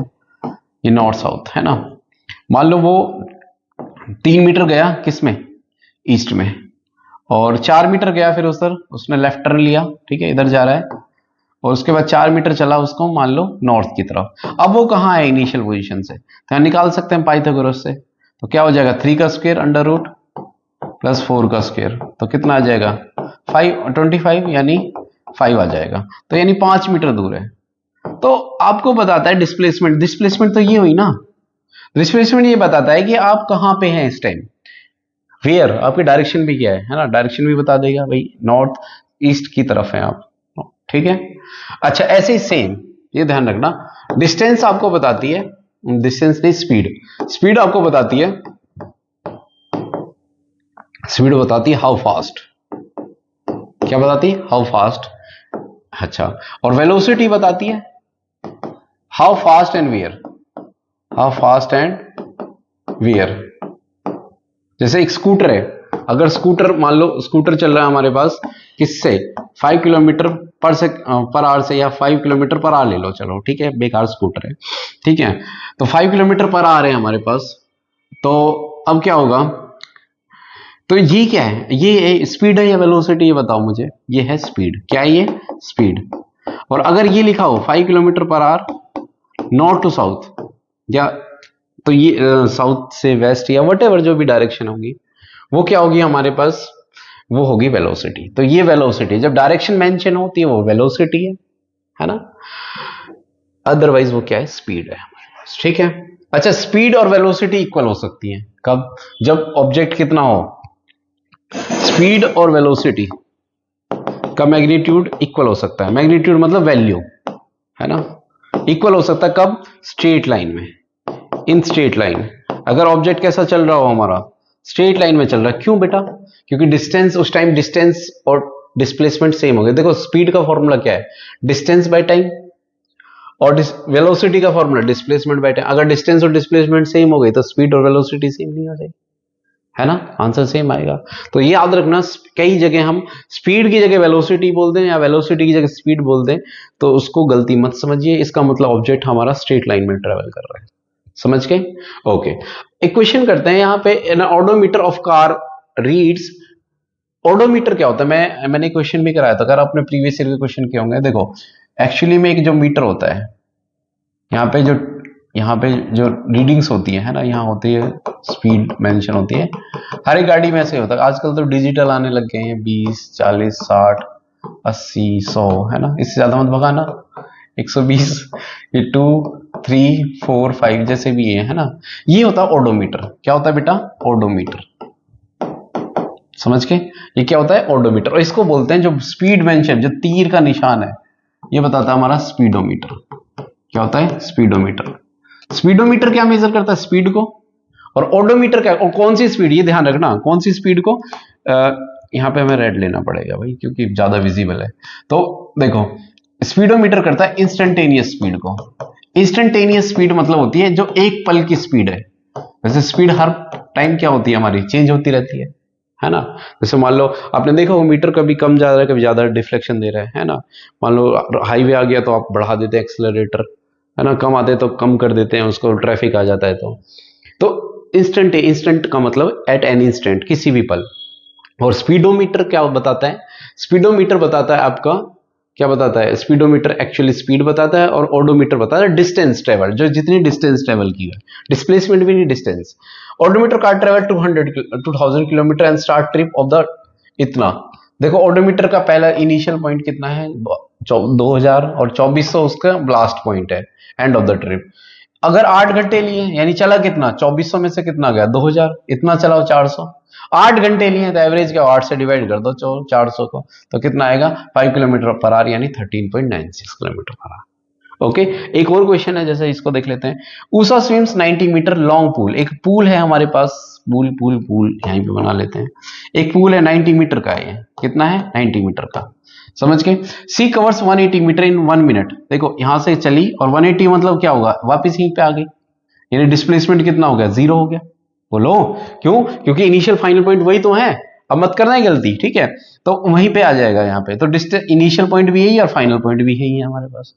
ये नॉर्थ साउथ, है ना। मान लो वो 3 मीटर गया किसमें, ईस्ट में, और 4 मीटर गया फिर उधर, उसने लेफ्ट टर्न लिया, ठीक है, इधर जा रहा है, और उसके बाद 4 मीटर चला उसको मान लो नॉर्थ की तरफ। अब वो कहाँ है इनिशियल पोजीशन से, तो निकाल सकते हैं पाइथागोरस से, तो क्या हो जाएगा, 3 का स्क्वायर अंडर रूट प्लस 4 का स्क्वायर, तो कितना आ जाएगा, 25 यानी 5 आ जाएगा, तो यानी 5 मीटर दूर है। तो आपको बताता है डिस्प्लेसमेंट, डिस्प्लेसमेंट तो ये हुई ना, डिस्प्लेसमेंट ये बताता है कि आप कहां पे हैं इस टाइम, वेयर आपकी डायरेक्शन भी क्या है ना, डायरेक्शन भी बता देगा भाई, नॉर्थ ईस्ट की तरफ है आप, ठीक है। अच्छा ऐसे ही सेम, ये ध्यान रखना, डिस्टेंस आपको बताती है, डिस्टेंस नहीं स्पीड, स्पीड आपको बताती है, स्पीड बताती है हाउ फास्ट, क्या बताती है, हाउ फास्ट। अच्छा, और वेलोसिटी बताती है how fast and where, how fast and where. जैसे एक स्कूटर है, अगर स्कूटर मान लो स्कूटर चल रहा है हमारे पास किससे, 5 किलोमीटर पर आवर से, या 5 किलोमीटर पर आवर ले लो, चलो ठीक है, बेकार स्कूटर है, ठीक है, तो 5 किलोमीटर पर आवर है हमारे पास, तो अब क्या होगा, तो ये क्या है, ये स्पीड है या वेलोसिटी, ये बताओ मुझे। ये है स्पीड, क्या है ये, स्पीड। और अगर ये लिखा हो 5 kilometre per hour north to south, या तो ये साउथ से वेस्ट या वटेवर जो भी डायरेक्शन होगी, वो क्या होगी हमारे पास, वो होगी वेलोसिटी। तो ये वेलोसिटी, जब डायरेक्शन मेंशन होती है वो वेलोसिटी है ना। अदरवाइज वो क्या है, स्पीड है हमारे पास, ठीक है। अच्छा, स्पीड और वेलोसिटी इक्वल हो सकती है कब, जब ऑब्जेक्ट कितना हो, स्पीड और वेलोसिटी का मैग्नीट्यूड इक्वल हो सकता है। मैग्नीट्यूड मतलब वैल्यू, है ना, इक्वल हो सकता है कब, स्ट्रेट लाइन में, इन स्ट्रेट लाइन। अगर ऑब्जेक्ट कैसा चल रहा हो हमारा, स्ट्रेट लाइन में चल रहा है। क्यों बेटा, क्योंकि डिस्टेंस, उस टाइम डिस्टेंस और डिस्प्लेसमेंट सेम हो गए। देखो स्पीड का फॉर्मूला क्या है, डिस्टेंस बाय टाइम, और वेलोसिटी का फॉर्मूला डिस्प्लेसमेंट बाय टाइम। अगर डिस्टेंस और डिस्प्लेसमेंट सेम हो गई तो स्पीड और वेलोसिटी सेम नहीं हो जाएगी, है ना, आंसर सेम आएगा। तो ये याद रखना, कई जगह हम स्पीड की जगह वेलोसिटी बोलते हैं या वेलोसिटी की जगह स्पीड बोलते हैं, तो उसको गलती मत समझिए। इसका मतलब ऑब्जेक्ट हमारा स्ट्रेट लाइन में ट्रेवल कर रहा है, समझ गए। ओके, एक क्वेश्चन करते हैं यहाँ पे, an odometer of car reads. Odometer क्या होता है, मैंने क्वेश्चन भी कराया था, अगर आपने प्रीवियस ईयर के क्वेश्चन किए होंगे। देखो एक्चुअली में एक जो मीटर होता है, यहाँ पे जो रीडिंग्स होती है ना, यहाँ होती है स्पीड मेंशन होती है। हर एक गाड़ी में ऐसे होता है, आजकल तो डिजिटल आने लग गए हैं, 20, 40, 60, 80, 100, है ना, इससे ज्यादा मत भगाना, 120, ये 2, 3, 4, 5 जैसे भी है ना। ये होता है ओडोमीटर। क्या होता है बेटा, ओडोमीटर, समझ के। ये क्या होता है, ओडोमीटर। और इसको बोलते हैं, जो स्पीड मेंशन, जो तीर का निशान है, ये बताता है हमारा स्पीडोमीटर। क्या होता है, स्पीडोमीटर। स्पीडोमीटर क्या मेजर करता है, स्पीड को। और ओडोमीटर क्या, और कौन सी स्पीड, ये ध्यान रखना, कौन सी स्पीड को। यहां पे हमें रेड लेना पड़ेगा भाई, क्योंकि ज्यादा विजिबल है। तो देखो, स्पीडोमीटर करता है इंस्टेंटेनियस स्पीड को। इंस्टेंटेनियस स्पीड मतलब होती है जो एक पल की स्पीड है। वैसे स्पीड हर टाइम क्या होती है हमारी, चेंज होती रहती है ना। जैसे मान लो आपने देखा वो मीटर कभी कम जा रहा है, कभी ज्यादा डिफ्लेक्शन दे रहा है ना। मान लो हाईवे आ गया तो आप बढ़ा देते हैं एक्सेलरेटर, है ना, कम आते तो कम कर देते हैं उसको, ट्रैफिक आ जाता है तो इंस्टेंट का मतलब एट एन इंस्टेंट, किसी भी पल। और स्पीडोमीटर क्या बताता है, स्पीडोमीटर बताता है आपका, क्या बताता है, स्पीडोमीटर एक्चुअली स्पीड बताता है, और ओडोमीटर बताता है डिस्टेंस ट्रेवल, जो जितनी डिस्टेंस ट्रेवल की है, डिस्प्लेसमेंट भी नहीं, distance. Odometer car travel 2000 kilometre and start trip of the इतना। देखो ओडोमीटर का पहला इनिशियल पॉइंट कितना है, 2000, और 2400 उसका लास्ट पॉइंट है, एंड ऑफ द ट्रिप। अगर 8 घंटे लिए, यानी चला कितना, 2400 में से कितना गया, 2000, इतना चला 400। 8 घंटे लिए तो एवरेज क्या, 8 से डिवाइड कर दो 400 को, तो कितना आएगा, 5 किलोमीटर पर आवर, यानी 13.96 किलोमीटर पर आवर। ओके, एक और क्वेश्चन है, जैसे इसको देख लेते हैं। Usha swims 90 metre long pool. एक पूल है हमारे पास, पूल यहीं पे बना लेते हैं। एक पूल है 90 मीटर का, है कितना है, 90 मीटर का, समझ के। सी कवर्स 180 मीटर इन 1 मिनट। देखो यहां से चली और 180 मतलब क्या होगा, वापस यहीं पे आ गई, यानी डिस्प्लेसमेंट कितना हो गया, 0 हो गया। बोलो क्यों, क्योंकि इनिशियल फाइनल पॉइंट वही तो है, अब मत करना है गलती, ठीक है। तो वहीं पे आ जाएगा यहाँ पे, तो इनिशियल पॉइंट भी यही और फाइनल पॉइंट भी यही है हमारे पास।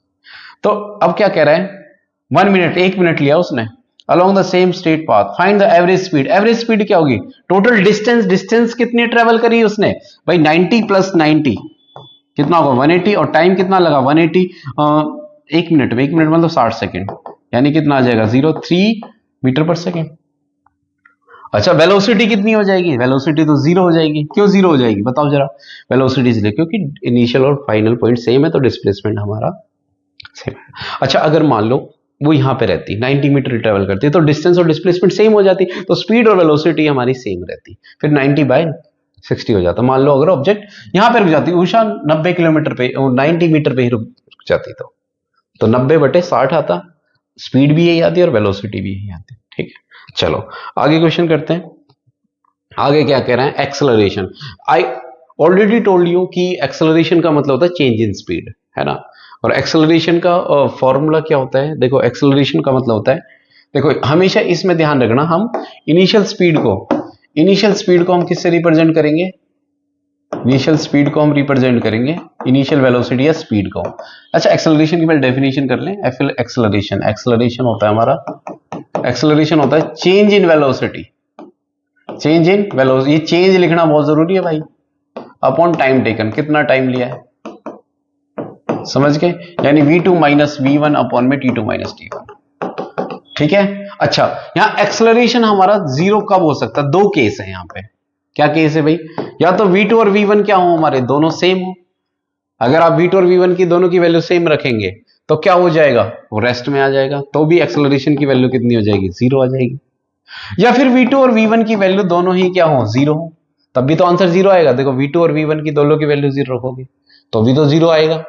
तो अब क्या कह रहा है, 1 मिनट, 1 मिनट लिया उसने, along the same straight path find the average speed. Average speed क्या होगी, टोटल डिस्टेंस कितनी ट्रेवल करी उसने भाई, 90 प्लस 90 कितना होगा, 180, और टाइम कितना लगा 180, 1 मिनट में, 1 मिनट मतलब 60 सेकेंड, यानी कितना आ जाएगा 03 मीटर पर सेकेंड। अच्छा, वेलोसिटी कितनी हो जाएगी, वेलोसिटी तो 0 हो जाएगी। क्यों 0 हो जाएगी बताओ जरा, वेलोसिटी इसलिए क्योंकि इनिशियल और फाइनल पॉइंट सेम है, तो डिस्प्लेसमेंट हमारा सेम है। अच्छा, अगर मान लो वो यहां पे रहती, 90 मीटर ट्रेवल करती, तो डिस्टेंस और डिस्प्लेसमेंट सेम हो जाती, तो स्पीड और वेलोसिटी हमारी सेम रहती, फिर 90/60 हो जाता। मान लो अगर ऑब्जेक्ट यहां पे रुक जाती, उषा 90 किलोमीटर पे, 90 मीटर पे ही रुक जाती, तो 90/60 आता, स्पीड भी यही आती और वेलोसिटी भी यही आती, ठीक है। चलो आगे क्वेश्चन करते हैं। आगे क्या कह रहे हैं, acceleration. I already told you कि एक्सेलरेशन का मतलब होता है चेंज इन स्पीड, है ना। और एक्सेलरेशन का फॉर्मूला क्या होता है, देखो एक्सेलरेशन का मतलब होता है, देखो हमेशा इसमें ध्यान रखना, हम इनिशियल स्पीड को हम किससे रिप्रेजेंट करेंगे, इनिशियल स्पीड को हम रिप्रेजेंट करेंगे इनिशियल वेलोसिटी या स्पीड को। अच्छा, एक्सेलरेशन की पहले डेफिनेशन कर लें। एक्सेलरेशन होता है हमारा एक्सेलरेशन होता है change in velocity, change in velocity, ये चेंज लिखना बहुत जरूरी है भाई, अपॉन टाइम टेकन, कितना टाइम लिया है, समझ गए, यानी v2 माइनस v1 अपॉन में t2 माइनस t1, ठीक है। अच्छा, यहां एक्सेलरेशन हमारा जीरो कब हो सकता है, दो केस है यहां पे, क्या केस है भाई, या तो v2 और v1 क्या हो हमारे दोनों सेम हो, अगर आप v2 और v1 की दोनों की वैल्यू सेम रखेंगे तो क्या हो जाएगा, वो रेस्ट में आ जाएगा, तो भी एक्सेलरेशन की वैल्यू कितनी हो जाएगी, जीरो आ जाएगी। या फिर v2 और v1 की वैल्यू दोनों ही क्या हो, जीरो हो, तब भी तो आंसर जीरो आएगा। देखो v2 और v1 की दोनों की वैल्यू जीरो रखोगे तो भी तो जीरो आएगा,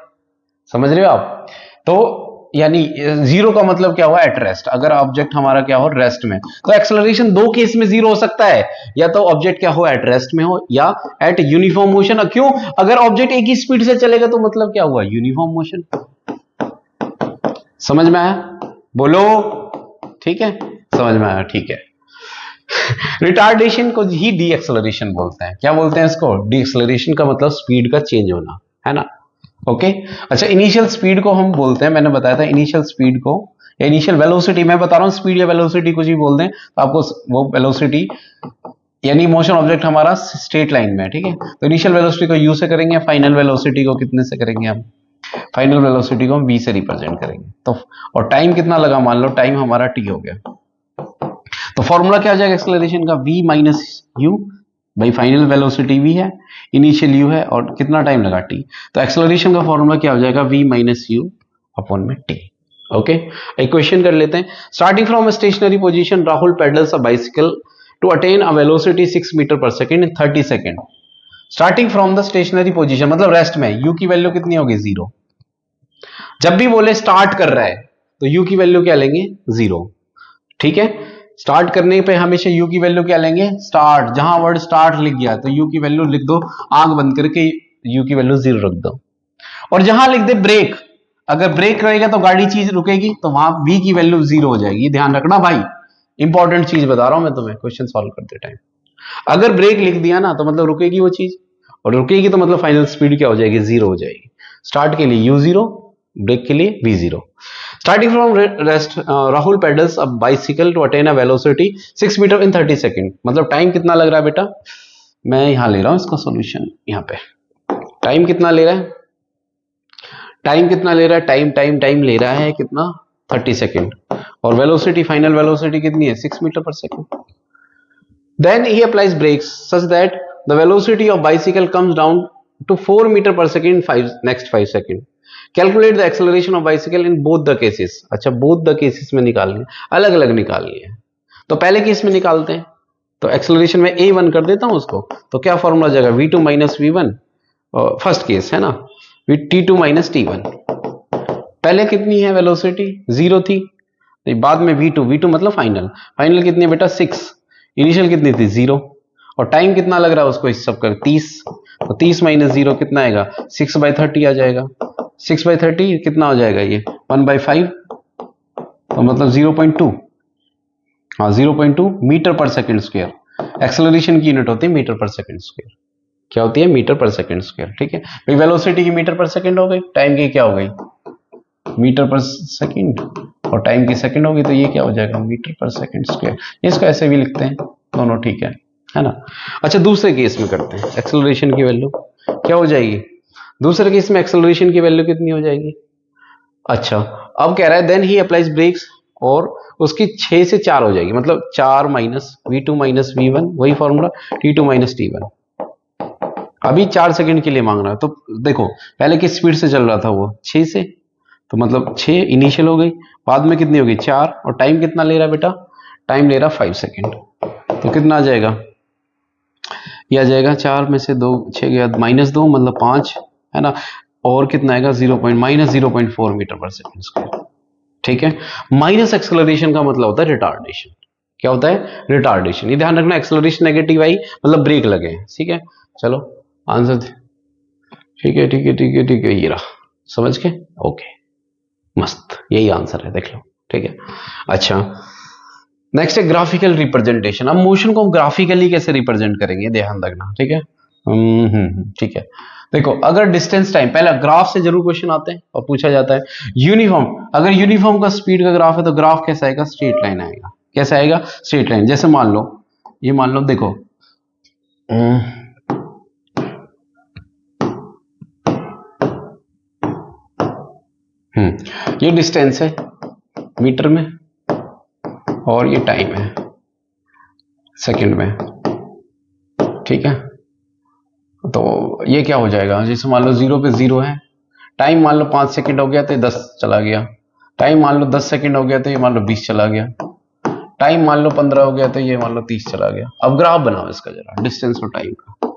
समझ रहे हो आप। तो यानी जीरो का मतलब क्या हुआ, एट रेस्ट, अगर ऑब्जेक्ट हमारा क्या हो, रेस्ट में, तो एक्सेलरेशन दो केस में जीरो हो सकता है, या तो ऑब्जेक्ट क्या हो, एट रेस्ट में हो, या एट यूनिफॉर्म मोशन। क्यों, अगर ऑब्जेक्ट एक ही स्पीड से चलेगा तो मतलब क्या हुआ, यूनिफॉर्म मोशन, समझ में आया, बोलो, ठीक है, समझ में आया, ठीक है। रिटार्डेशन को ही डी एक्सेलरेशन बोलते हैं, क्या बोलते हैं इसको, डी एक्सेलरेशन का मतलब स्पीड का चेंज होना, है ना, ओके। अच्छा, इनिशियल स्पीड को हम बोलते हैं, मैंने बताया था इनिशियल स्पीड को, या इनिशियल वेलोसिटी, मैं बता रहा हूं स्पीड या वेलोसिटी कुछ भी बोल दें तो आपको वो वेलोसिटी, यानी मोशन ऑब्जेक्ट हमारा स्ट्रेट लाइन में है, ठीक है, तो इनिशियल वेलोसिटी को यू से करेंगे, फाइनल वेलोसिटी को कितने से करेंगे हम, फाइनल वेलोसिटी को हम v से रिप्रेजेंट करेंगे, तो और टाइम कितना लगा, मान लो टाइम हमारा t हो गया, तो फॉर्मूला क्या हो जाएगा एक्सेलरेशन का, v माइनस यू, भाई फाइनल वेलोसिटी v है, इनिशियल u है, और कितना टाइम लगा t, तो एक्सेलरेशन का फॉर्मूला क्या हो जाएगा, v माइनस यू अपॉन में t, ओके। एक क्वेश्चन कर लेते हैं, starting from stationary position Rahul pedals a bicycle to attain a velocity 6 metre per second in 30 second, starting from the stationary position मतलब रेस्ट में, u की वैल्यू कितनी होगी, जीरो, जब भी बोले स्टार्ट कर रहा है तो u की वैल्यू क्या लेंगे, जीरो, ठीक है, स्टार्ट करने पे हमेशा u की वैल्यू क्या लेंगे, स्टार्ट, जहां वर्ड स्टार्ट लिख गया तो u की वैल्यू लिख दो, आंख बंद करके u की वैल्यू जीरो रख दो, और जहां लिख दे ब्रेक, अगर ब्रेक रहेगा तो गाड़ी चीज रुकेगी तो वहां v की वैल्यू जीरो हो जाएगी, ध्यान रखना भाई, इंपॉर्टेंट चीज बता रहा हूं मैं तुम्हें क्वेश्चन सॉल्व करते टाइम, अगर ब्रेक लिख दिया ना तो मतलब रुकेगी वो चीज, और रुकेगी तो मतलब फाइनल स्पीड क्या हो जाएगी, जीरो हो जाएगी, स्टार्ट के लिए u जीरो, ब्रेक के लिए v zero. Starting from rest Rahul pedals a bicycle to attain a velocity 6 metre in 30 second, मतलब टाइम कितना लग रहा है बेटा, मैं यहां ले रहा हूं इसका सॉल्यूशन, यहां पे टाइम कितना ले रहा है, टाइम कितना ले रहा है, टाइम टाइम टाइम ले रहा है कितना, 30 सेकंड, और वेलोसिटी फाइनल वेलोसिटी कितनी है, 6 मीटर पर second. Then he applies brakes such that the velocity of bicycle comes down to 4 meter per second in next 5 seconds. Calculate the acceleration of bicycle in both the cases. अच्छा, both the cases में निकालनी है, अलग अलग निकालनी है, तो पहले केस में निकालते हैं, तो एक्सेलरेशन में a1 कर देता हूं उसको, तो क्या फॉर्मूला जाएगा, v2 minus v1, first case है ना, t2 माइनस t1, पहले कितनी है वेलोसिटी, जीरो थी, बाद में v2 मतलब फाइनल, फाइनल कितनी है बेटा, 6, इनिशियल कितनी थी, जीरो, और टाइम कितना लग रहा है उसको, इस सब कर 30, तो 30 माइनस जीरो कितना आएगा, 6/30 आ जाएगा, 6/30 कितना हो जाएगा ये, 1/5, तो मतलब 0.2, हाँ 0.2 मीटर पर सेकंड स्क्वायर, एक्सेलरेशन की यूनिट होती है मीटर पर सेकंड स्क्वायर, क्या होती है, मीटर पर सेकंड स्क्वायर, ठीक है भाई, वेलोसिटी की मीटर पर सेकंड हो गई, टाइम की क्या हो गई, मीटर पर सेकंड, और टाइम की सेकंड होगी, तो ये क्या हो जाएगा, मीटर पर सेकंड स्क्वायर, इसको ऐसे भी लिखते हैं, दोनों ठीक है ना। अच्छा, दूसरे केस में करते हैं, एक्सेलरेशन की वैल्यू क्या हो जाएगी, दूसरे केस में एक्सेलरेशन की वैल्यू कितनी हो जाएगी, अच्छा अब कह रहा है देन ही अप्लाइज ब्रेक्स, और उसकी 6 से 4 हो जाएगी, मतलब 4 माइनस v2 माइनस v1, वही फॉर्मूला t2 माइनस t1, अभी 4 सेकंड के लिए मांग रहा है, तो देखो पहले किस स्पीड से चल रहा था वो, 6 से, तो मतलब 6 इनिशियल हो गई, बाद में कितनी होगी 4, और टाइम कितना ले रहा है बेटा, टाइम ले रहा 5 सेकंड, तो कितना आ जाएगा, यह आ जाएगा 4 में से 2 6 गया, -2 मतलब 5, है ना, और कितना आएगा, -0.4 मीटर पर सेकंड स्क्वायर, ठीक है। माइनस एक्सेलरेशन का मतलब होता है रिटार्डेशन, क्या होता है, रिटार्डेशन, ये ध्यान रखना, एक्सेलरेशन नेगेटिव आई मतलब ब्रेक लगे, ठीक है। चलो आंसर, ठीक है ठीक है ठीक है ठीक है, ये रहा, समझ के, ओके मस्त, यही आंसर है, देख लो, ठीक है। अच्छा, नेक्स्ट है ग्राफिकल रिप्रेजेंटेशन, अब मोशन को ग्राफिकली कैसे रिप्रेजेंट करेंगे, ध्यान रखना, ठीक है, ठीक है। देखो, अगर डिस्टेंस टाइम, पहला ग्राफ से जरूर क्वेश्चन आते हैं और पूछा जाता है, यूनिफॉर्म, अगर यूनिफॉर्म का स्पीड का ग्राफ है तो ग्राफ कैसा आएगा, स्ट्रेट लाइन आएगा, कैसे आएगा? Straight line. जैसे मान लो, ये मान लो, देखो ये डिस्टेंस है मीटर में और ये टाइम है सेकंड में, ठीक है। तो ये क्या हो जाएगा? जैसे मान लो 0 पे 0 है, टाइम मान लो 5 सेकंड हो गया तो ये 10 चला गया, टाइम मान लो 10 सेकंड हो गया तो ये मान लो 20 चला गया, टाइम मान लो 15 हो गया तो ये मान लो 30 चला गया। अब ग्राफ बनाओ इसका जरा, डिस्टेंस और टाइम का।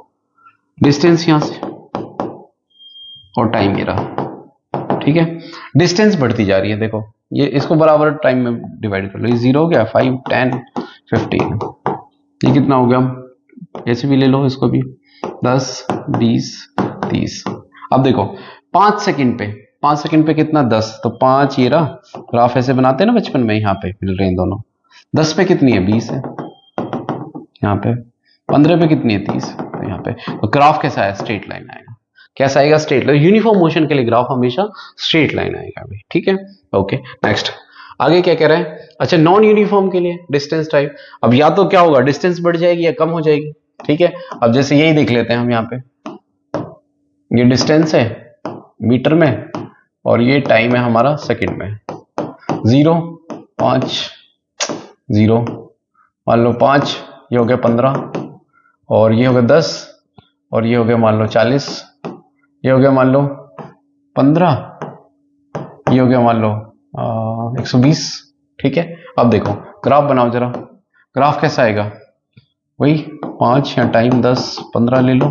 डिस्टेंस यहां से और टाइम ये रहा, ठीक है। डिस्टेंस बढ़ती जा रही है, देखो ये, इसको बराबर टाइम में डिवाइड कर लो। ये 0 हो गया, 5 10 15, ये कितना हो गया? ऐसे भी ले लो इसको भी, 10 20 30। अब देखो 5 सेकंड पे, 5 सेकंड पे कितना? 10, तो 5 ये रहा। ग्राफ ऐसे बनाते हैं ना बचपन में, यहाँ पे मिल रहे हैं दोनों। 10 पे कितनी है? 20 है यहाँ पे। 15 पे कितनी है? 30। तो यहाँ पे तो ग्राफ कैसा है? स्ट्रेट लाइन आएगा। कैसा आएगा? Straight line. यूनिफॉर्म मोशन के लिए ग्राफ हमेशा स्ट्रेट लाइन आएगा अभी, ठीक है। ओके, नेक्स्ट आगे क्या कह रहा है? अच्छा, नॉन यूनिफॉर्म के लिए डिस्टेंस टाइप। अब या तो क्या होगा, डिस्टेंस बढ़ जाएगी या कम हो जाएगी, ठीक है। अब जैसे यही देख लेते हैं हम, यहाँ पे ये डिस्टेंस है मीटर में और ये टाइम है हमारा सेकंड में। 0 5 0, मान लो 5, ये हो गया 15 और ये हो गया 10 और ये हो गया मान लो 40, ये हो गया मान लो 15, ये हो गया मान लो 120, ठीक है। अब देखो ग्राफ बनाओ जरा। ग्राफ कैसा आएगा? वही 5 या टाइम 10 15 ले लो,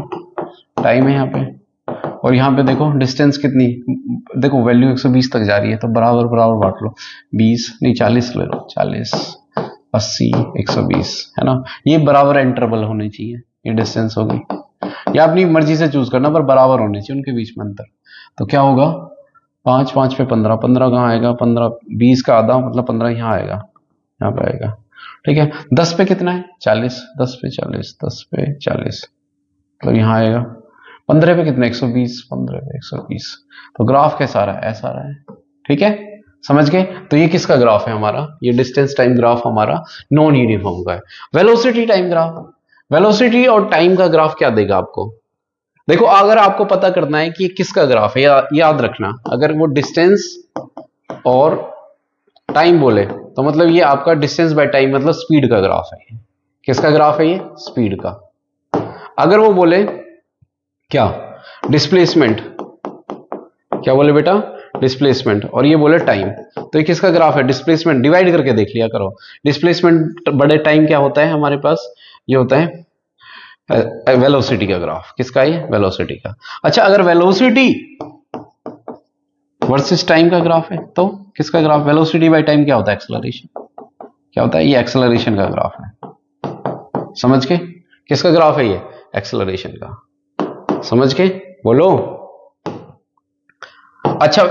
टाइम है यहाँ पे, और यहाँ पे देखो डिस्टेंस कितनी, देखो वैल्यू 120 तक जा रही है, तो बराबर बराबर बांट लो। 20 नहीं 40 ले लो, 40 80 120, है ना। ये बराबर इंटरवल होने चाहिए, ये डिस्टेंस होगी, या अपनी मर्जी से चूज करना, पर बराबर होने चाहिए उनके बीच में अंतर। तो क्या होगा? 5 5 पे 15, 15 कहाँ आएगा? 15 20 का आधा, मतलब 15 यहाँ आएगा, यहाँ पे आएगा, ठीक है। 10 पे कितना है? 40, 10 पे 40, 10 पे 40, तो यहाँ आएगा। 15 पे कितना? 120, 15 पे 120। तो ग्राफ कैसा आ रहा है? ऐसा आ रहा है, ठीक है। समझ गए? तो ये किसका ग्राफ है हमारा? ये डिस्टेंस टाइम ग्राफ हमारा नॉन यूनिफॉर्म का है। वेलोसिटी टाइम ग्राफ, वेलोसिटी और टाइम का ग्राफ क्या देगा आपको? देखो, अगर आपको पता करना है कि किसका ग्राफ है, याद रखना, अगर वो डिस्टेंस और टाइम बोले तो मतलब ये आपका डिस्टेंस बाय टाइम, मतलब स्पीड का ग्राफ है। किसका ग्राफ है ये? स्पीड का। अगर वो बोले क्या? डिस्प्लेसमेंट, क्या बोले बेटा? डिस्प्लेसमेंट, और ये बोले टाइम, तो ये किसका ग्राफ है? डिस्प्लेसमेंट। डिवाइड करके देख लिया करो, डिस्प्लेसमेंट बड़े टाइम क्या होता है हमारे पास? ये होता है वेलोसिटी का ग्राफ। किसका? ये वेलोसिटी का। अच्छा, अगर वेलोसिटी वर्सेस टाइम का ग्राफ है तो किसका ग्राफ? वेलोसिटी बाय टाइम क्या होता है? एक्सेलरेशन। क्या होता है? ये एक्सेलरेशन का ग्राफ है। समझ के? किसका ग्राफ है ये? एक्सेलरेशन का। समझ के? बोलो। अच्छा,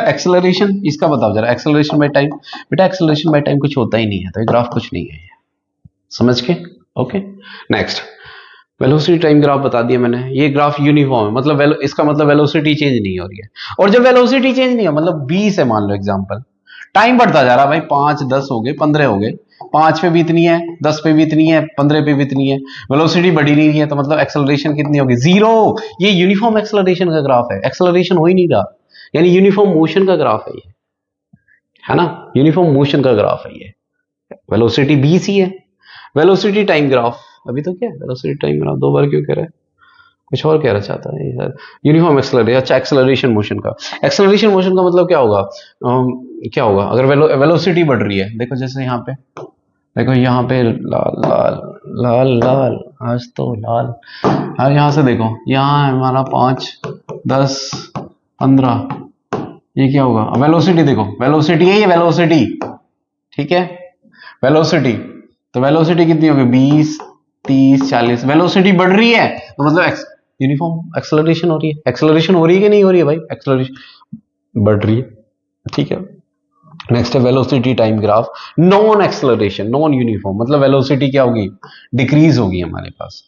एक्सेलरेशन इसका बताओ जरा, एक्सेलरेशन बाय टाइम। बेटा एक्सेलरेशन बाय टाइम कुछ होता ही नहीं है, तो ये ग्राफ कुछ नहीं है। समझ के? Okay, next velocity time graph बता दिया मैंने। ये ग्राफ यूनिफॉर्म है, मतलब इसका मतलब वेलोसिटी चेंज नहीं हो रही है। और जब वेलोसिटी चेंज नहीं है, मतलब 20 है मान लो एग्जांपल, टाइम बढ़ता जा रहा है भाई, 5 10 हो गए, 15 हो गए, 5 पे भी इतनी है, 10 पे भी इतनी है, 15 पे भी इतनी है, वेलोसिटी बढ़ी नहीं है, तो मतलब एक्सेलरेशन कितनी होगी? 0। ये यूनिफॉर्म एक्सेलरेशन का ग्राफ है, एक्सेलरेशन हो ही नहीं रहा, यानी यूनिफॉर्म मोशन का ग्राफ है ये, है ना। यूनिफॉर्म मोशन का ग्राफ है ये। वेलोसिटी 20 ही है। वेलोसिटी टाइम ग्राफ, अभी तो क्या है वेलोसिटी टाइम ग्राफ, 2 बार क्यों कह रहा है? कुछ और कह रहा चाहता है यार। Uniform acceleration. अच्छा, एक्सेलरेशन मोशन का, एक्सेलरेशन मोशन का मतलब क्या होगा? क्या होगा अगर वेलोसिटी बढ़ रही है? देखो जैसे यहाँ पे, देखो यहाँ पे लाल लाल लाल लाल, आज तो लाल। हाँ, यहाँ से देखो, यहाँ है हमारा 5 10 15, ये क्या होगा? वेलोसिटी देखो, वेलोसिटी है ये, वेलोसिटी, ठीक है, वेलोसिटी। तो वेलोसिटी कितनी होगी? 20 30 40। वेलोसिटी बढ़ रही है तो मतलब यूनिफॉर्म एक्सेलरेशन हो रही है। एक्सेलरेशन हो रही है कि नहीं हो रही है भाई? एक्सेलरेशन बढ़ रही है, ठीक है। नेक्स्ट है velocity time graph non acceleration, non uniform, मतलब वेलोसिटी क्या होगी? डिक्रीज होगी हमारे पास।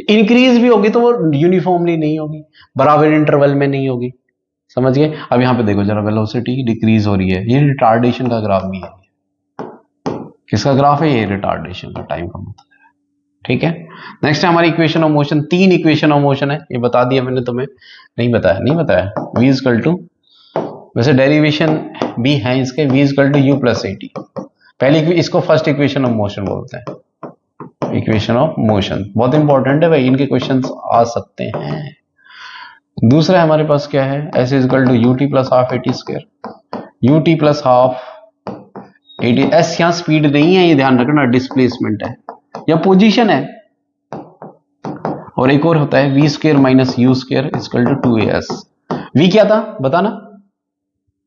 इंक्रीज भी होगी तो वो यूनिफॉर्मली नहीं होगी, बराबर इंटरवल में नहीं होगी। समझ गए? अब यहां पे देखो जरा, वेलोसिटी डिक्रीज हो रही है, ये रिटार्डेशन का ग्राफ भी है। किसका ग्राफ है? ये रिटार्डेशन का, टाइम का मतलब। ठीक है, नेक्स्ट है हमारी equation of motion. 3 equation of motion है, ये बता दिया मैंने तुम्हें, नहीं बताया? नहीं बताया। v इक्वल टू, वैसे डेरिवेशन भी है इसके, v equal to u plus a t. पहली इसको फर्स्ट इक्वेशन ऑफ मोशन बोलते हैं, इक्वेशन ऑफ मोशन। बहुत इंपॉर्टेंट है भाई, इनके क्वेश्चंस आ सकते हैं। दूसरा हमारे पास क्या है? S is equal to u T plus half A T square, u T plus half A t. एस यहाँ स्पीड नहीं है, ये ध्यान रखना, डिस्प्लेसमेंट है या पोजीशन है। और एक और होता है v square minus u square equal to 2as। V क्या था बताना?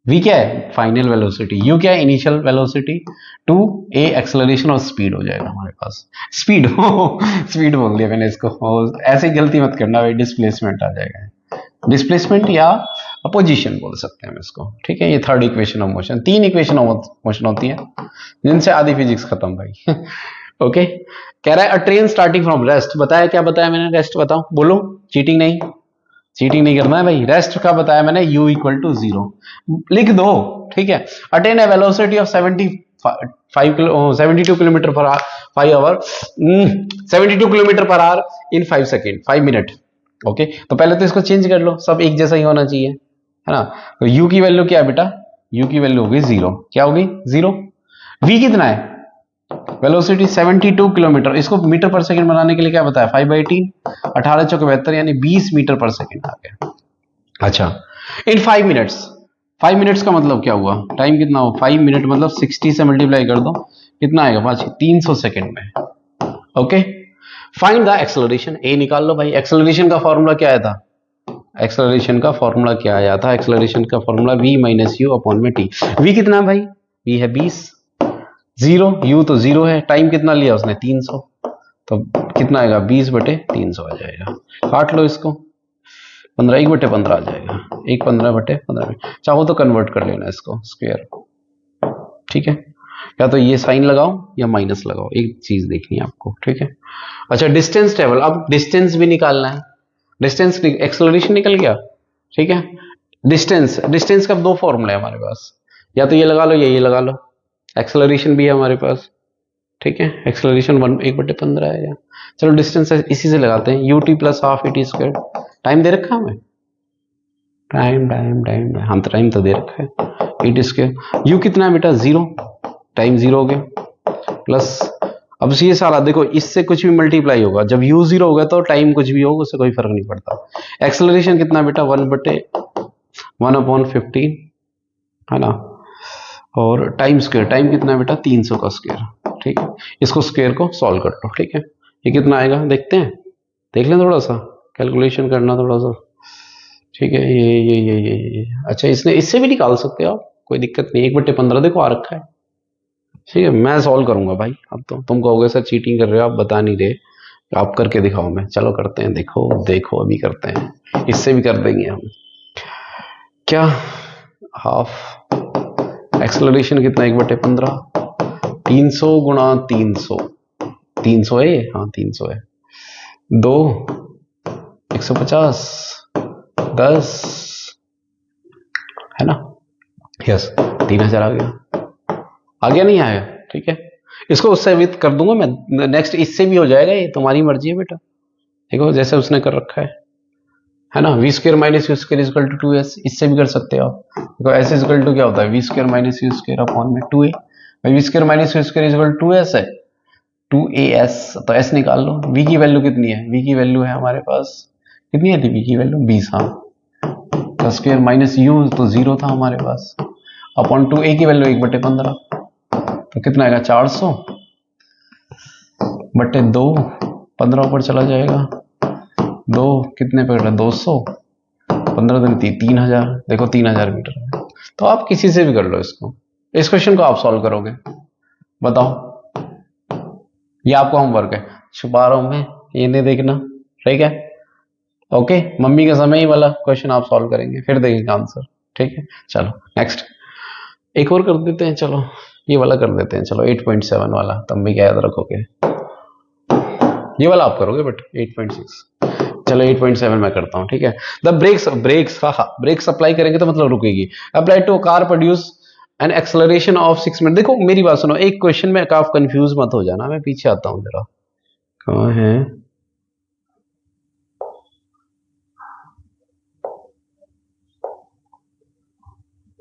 वी क्या है? Final velocity. यू क्या है? Initial velocity. 2a एक्सेलरेशन और स्पीड हो जाएगा हमारे पास। स्पीड स्पीड बोल दिया मैंने इसको, ऐसे गलती मत करना भाई, डिस्प्लेसमेंट आ जाएगा। डिस्प्लेसमेंट या पोजीशन बोल सकते हैं हम इसको। ठीक है, ये third equation of motion. 3 equation of motion होती है जिनसे आधी फिजिक्स खत्म भाई। ओके, कह रहा है अ ट्रेन स्टार्टिंग फ्रॉम रेस्ट। बताया क्या बताया मैंने? रेस्ट बताओ, बोलो, चीटिंग नहीं, चीटिंग नहीं करना है भाई। रेस्ट का बताया मैंने, u इक्वल टू 0 लिख दो। ठीक है, attain A velocity of 72 kilometre per hour 72 kilometre per hour in 5 second, 5 minute. Okay, तो पहले तो इसको चेंज कर लो, सब एक जैसा ही होना चाहिए, है ना। तो u की वैल्यू क्या है बेटा? u की वैल्यू होगी 0। क्या होगी? 0। v कितना है? Velocity 72 kilometre. इसको मीटर पर सेकंड बनाने के लिए क्या बताया? 5/18, 18 चौके 72, यानी 20 मीटर पर सेकंड आ गया। अच्छा, इन 5 मिनट्स, 5 मिनट्स का मतलब क्या हुआ? टाइम कितना हो? 5 मिनट मतलब 60 से मल्टीप्लाई कर दो, कितना आएगा? 300 सेकंड में। Okay, find the acceleration. A निकाल लो भाई। एक्सेलरेशन का फॉर्मूला क्या आया था? एक्सेलरेशन का फॉर्मूला क्या आया था? एक्सेलरेशन का formula v minus U upon में टी। v कितना है भाई? v है 20, 0, u तो 0 है। टाइम कितना लिया उसने? 300, तो कितना आएगा? 20/300 आ जाएगा। काट लो इसको, 15 1/15 आ जाएगा। 1 15/15। चाहो तो कन्वर्ट कर लेना इसको स्क्वायर। ठीक है, या तो ये साइन लगाओ या माइनस लगाओ, एक चीज देखनी है आपको। ठीक है, अच्छा, डिस्टेंस ट्रेवल, अब डिस्टेंस भी निकालना है। डिस्टेंस, एक्सेलरेशन निकल गया। ठीक है, डिस्टेंस, डिस्टेंस का 2 फॉर्मूला है हमारे पास, या तो ये लगा लो या ये लगा लो। एक्सेलरेशन भी है हमारे पास। ठीक है, एक्सेलरेशन 1/15 है। या चलो डिस्टेंस इसी से लगाते हैं, U T plus half A T square. Time दे रखा हमें? टाइम टाइम टाइम हाँ, तो टाइम तो दे रखा है, ए टी स्क्वायर। यू कितना है बेटा? 0, टाइम 0 हो गया, प्लस, अब ये सारा देखो, इससे कुछ भी मल्टीप्लाई होगा, जब u 0 होगा तो टाइम कुछ भी होगा, उससे कोई फर्क नहीं पड़ता। एक्सेलरेशन कितना बेटा? 1/1/15, है ना। और टाइम स्क्वायर, टाइम कितना है बेटा? 300 का स्क्वायर। ठीक है, इसको स्क्वायर को सॉल्व कर लो। ठीक है, ये कितना आएगा देखते हैं, देख लें, थोड़ा सा कैलकुलेशन करना थोड़ा सा। ठीक है, ये अच्छा, इसने इससे भी निकाल सकते हो आप, कोई दिक्कत नहीं। 1/15 देखो आ रखा है। ठीक है, मैं सॉल्व करूंगा भाई। अब तो तुम कहोगे सर चीटिंग कर रहे हो, आप बता नहीं रहे, आप करके दिखाओ। मैं, चलो करते हैं, देखो देखो अभी करते हैं, इससे भी कर देंगे हम। क्या? हाफ एक्सेलरेशन कितना? 1/15, 300 गुणा 300, 300 है ये, हाँ 300 है। 2, 150, 10, है ना। यस, 3000 आ गया। आ गया नहीं आया? ठीक है, इसको उससे भी कर दूंगा मैं, नेक्स्ट इससे भी हो जाएगा, ये तुम्हारी मर्जी है बेटा। देखो जैसे उसने कर रखा है ना। V square minus u square equal to 2s, इससे भी कर सकते हो आप। देखो एस इक्वल टू क्या होता है? V square minus u square upon में 2a। V square minus u square equal to 2s है, 2as, तो s निकाल लो। v की वैल्यू कितनी है? v की वैल्यू है हमारे पास, कितनी है थी v की वैल्यू? 20। हाँ, तो स्क्वायर माइनस u तो 0 था हमारे पास, अपॉन 2a की वैल्यू 1/15, तो कितना आएगा? 400/2, 15 ऊपर चला जाएगा, 2 कितने पे? 200, 15 दिन 3000, देखो 3000 मीटर है। तो आप किसी से भी कर लो इसको, इस क्वेश्चन को आप सॉल्व करोगे, बताओ। ये आपका होमवर्क है, छुपा रहा हूं मैं, ये नहीं देखना। ठीक है, ओके, मम्मी का समय ही वाला क्वेश्चन आप सॉल्व करेंगे, फिर देखेंगे आंसर। ठीक है, चलो नेक्स्ट एक और कर देते हैं। चलो ये वाला कर देते हैं, चलो 8.7 वाला, तुम भी क्या याद रखोगे? ये वाला आप करोगे बट 8.6। चलो 8.7 मैं करता हूं। ठीक है, द ब्रेक्स, हाँ ब्रेक्स अप्लाई करेंगे तो मतलब रुकेगी। Apply to car produce and acceleration of 6 minute. देखो मेरी बात सुनो, एक क्वेश्चन में आप कंफ्यूज मत हो जाना, मैं पीछे आता हूं जरा, कहां है,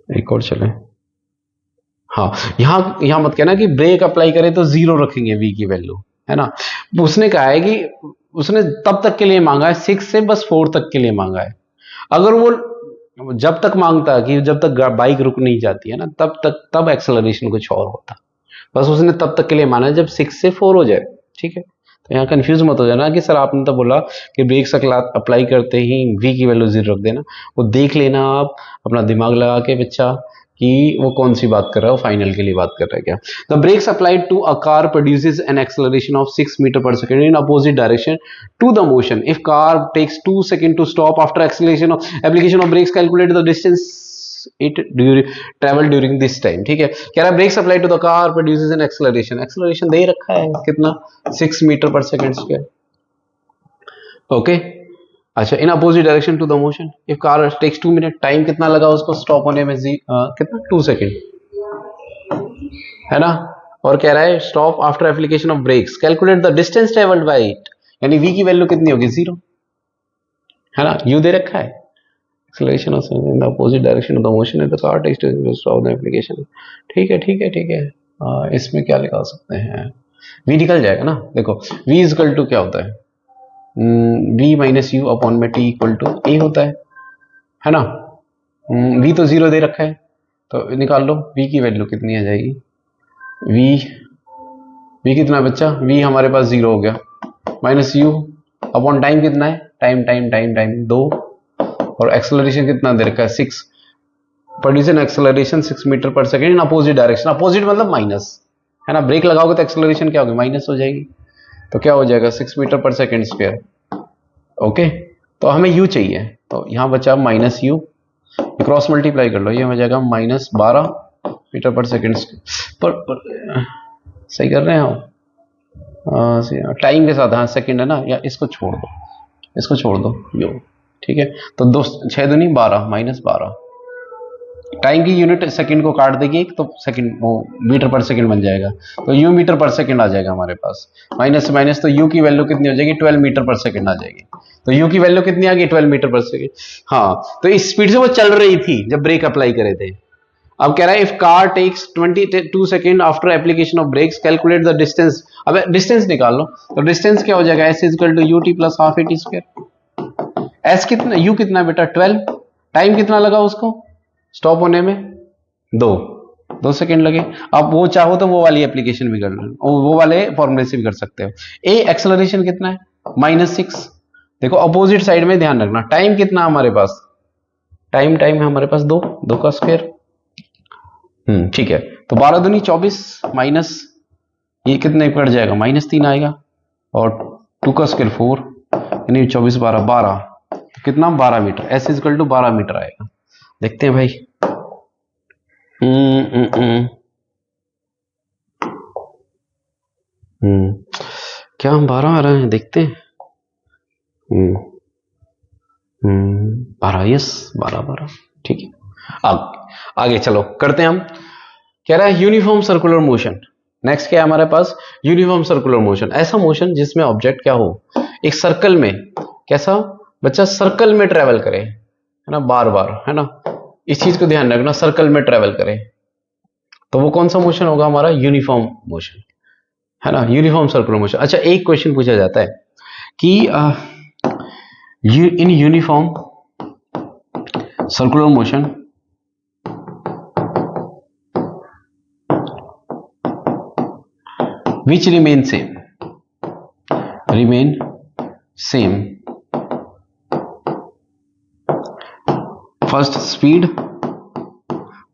एक और चले। हाँ, यहां यहां मत कहना कि ब्रेक अप्लाई करें तो 0 रखेंगे v की वैल्यू, है ना। उसने कहा है कि उसने तब तक के लिए मांगा है 6 से बस 4 तक के लिए मांगा है। अगर वो जब तक मांगता कि जब तक बाइक रुक नहीं जाती है ना, तब एक्सेलरेशन कुछ और होता। बस उसने तब तक के लिए माना है जब 6 से 4 हो जाए, ठीक है। तो यहाँ कंफ्यूज मत हो जाना कि सर आपने तो बोला कि ब्रेक्स अप्लाई करते ही v की वैल्यू 0 रख देना। वो देख लेना आप अपना दिमाग लगा के बच्चा कि वो कौन सी बात कर रहा है, फाइनल के लिए बात कर रहा है क्या। The brakes applied to a car produces an acceleration of 6 metre per second in opposite direction to the motion. If car takes 2 second to stop after acceleration of application of brakes, calculate the distance it travel during this time. ठीक है, कह रहा है brakes apply to the car produces an acceleration, acceleration दे रखा है कितना, 6 metre per second square. Okay, अच्छा, in opposite direction to the motion, if car takes 2 minute, time कितना लगा उसको स्टॉप होने में, कितना 2 सेकेंड, है ना। और कह रहा है stop after application of brakes, calculate the distance travelled by it, यानी v की वैल्यू कितनी होगी 0, है ना। u दे रखा है, acceleration of in the opposite direction of the motion if the car takes to stop the application. ठीक है ठीक है ठीक है, इसमें क्या लिखा सकते हैं, v निकल जाएगा ना। देखो v इक्वल टू क्या होता है, v माइनस यू अपॉन में t इक्वल टू a होता है ना। v तो 0 दे रखा है, तो निकाल लो v की वैल्यू कितनी आ जाएगी, v कितना बच्चा, v हमारे पास 0 हो गया, माइनस यू अपॉन टाइम कितना है, टाइम टाइम टाइम टाइम 2, और एक्सेलरेशन कितना दे रखा है 6, produce an acceleration 6 metre per second in opposite direction, opposite मतलब माइनस, है ना। ब्रेक लगाओगे तो एक्सेलरेशन क्या होगी, माइनस हो जाएगी, तो क्या हो जाएगा 6 metre per second square. Okay, तो हमें u चाहिए, तो यहां बचा माइनस यू, क्रॉस मल्टीप्लाई कर लो, ये हो जाएगा माइनस 12 मीटर पर सेकेंड पर सही कर रहे हैं हम, टाइम के साथ, हाँ सेकेंड है ना, या इसको छोड़ दो, इसको छोड़ दो यो, ठीक है। तो 2 6 दूनी 12 माइनस 12, टाइम की यूनिट सेकंड को काट देगी एक, तो सेकंड वो मीटर पर सेकंड बन जाएगा, तो यू मीटर पर सेकंड आ जाएगा हमारे पास, माइनस से माइनस, तो यू की वैल्यू कितनी हो जाएगी 12 मीटर पर सेकंड आ जाएगी। तो यू की वैल्यू कितनी आ गई 12 मीटर पर सेकंड। हाँ, तो इस स्पीड से वो चल रही थी जब ब्रेक अप्लाई करे थे। अब कह रहा है if car takes 22 second after application of brakes, calculate the distance. अब डिस्टेंस निकाल लो, तो डिस्टेंस क्या हो जाएगा, s equal to u T plus half A T square. S कितना, यू कितना बेटा 12, टाइम कितना लगा उसको स्टॉप होने में, 2 सेकेंड लगे। अब वो चाहो तो वो वाली एप्लीकेशन भी कर लो, वो वाले फॉर्मूले से भी कर सकते हो। ए एक्सेलरेशन कितना है -6, देखो अपोजिट साइड में ध्यान रखना, टाइम कितना हमारे पास, टाइम है हमारे पास 2 का स्क्वायर, ठीक है। तो 12 दूनी 24 माइनस ये कितने पड़ जाएगा, -3 आएगा, और 2 का स्क्वायर 4, यानी 24 12 12, कितना 12 metre, s equal to 12 metre आएगा। देखते हैं भाई, क्या हम 12 आ रहे हैं, देखते हैं, 12, यस 12 ठीक है। आगे चलो करते हैं हम। कह रहा है यूनिफॉर्म सर्कुलर मोशन, नेक्स्ट क्या है हमारे पास, यूनिफॉर्म सर्कुलर मोशन, ऐसा मोशन जिसमें ऑब्जेक्ट क्या हो, एक सर्कल में, कैसा बच्चा, सर्कल में ट्रेवल करे, है ना, बार बार, है ना, इस चीज को ध्यान रखना, सर्कल में ट्रेवल करे, तो वो कौन सा मोशन होगा हमारा, यूनिफॉर्म मोशन, है ना, यूनिफॉर्म सर्कुलर मोशन। अच्छा, एक क्वेश्चन पूछा जाता है कि in uniform circular motion which remain same, first speed,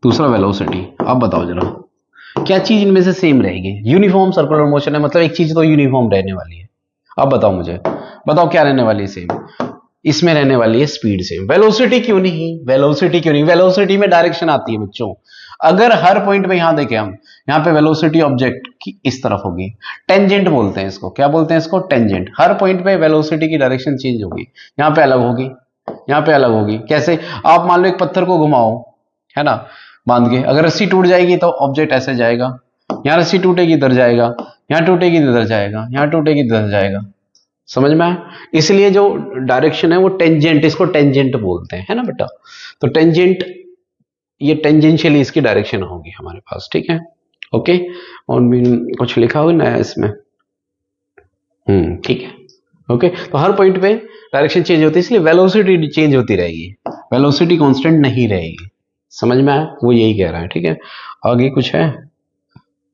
दूसरा वेलोसिटी। अब बताओ जरा क्या चीज इनमें से सेम रहेगी, यूनिफॉर्म सर्कुलर मोशन है मतलब एक चीज तो यूनिफॉर्म रहने वाली है। अब बताओ मुझे, बताओ क्या रहने वाली है सेम, इसमें रहने वाली है स्पीड सेम, वेलोसिटी क्यों नहीं, वेलोसिटी में डायरेक्शन आती है बच्चों। अगर हर पॉइंट में यहां देखें हम, यहां पे वेलोसिटी ऑब्जेक्ट की इस तरफ होगी, टेंजेंट बोलते हैं इसको, क्या बोलते हैं इसको, टेंजेंट। हर पॉइंट पे वेलोसिटी की डायरेक्शन चेंज होगी, यहां पे अलग होगी, यहां पे अलग होगी। कैसे, आप मान लो एक पत्थर को घुमाओ, है ना, बांध के। अगर रस्सी टूट जाएगी तो ऑब्जेक्ट ऐसे जाएगा, यहां रस्सी टूटेगी इधर जाएगा, यहां टूटेगी इधर जाएगा, यहां टूटेगी इधर जाएगा। समझ में आया? इसलिए जो डायरेक्शन है वो टेंजेंट, इसको टेंजेंट बोलते हैं, है ना बेटा। तो टेंजेंट, ये टेंजेंशियली इसकी डायरेक्शन होगी हमारे पास, ठीक है। ओके, और भी कुछ लिखा हुआ नया इसमें? ठीक है। ओके, तो हर पॉइंट पे डायरेक्शन चेंज होती है, इसलिए वेलोसिटी चेंज होती रहेगी, वेलोसिटी कांस्टेंट नहीं रहेगी। समझ में आया? वो यही कह रहा है, ठीक है। आगे कुछ है?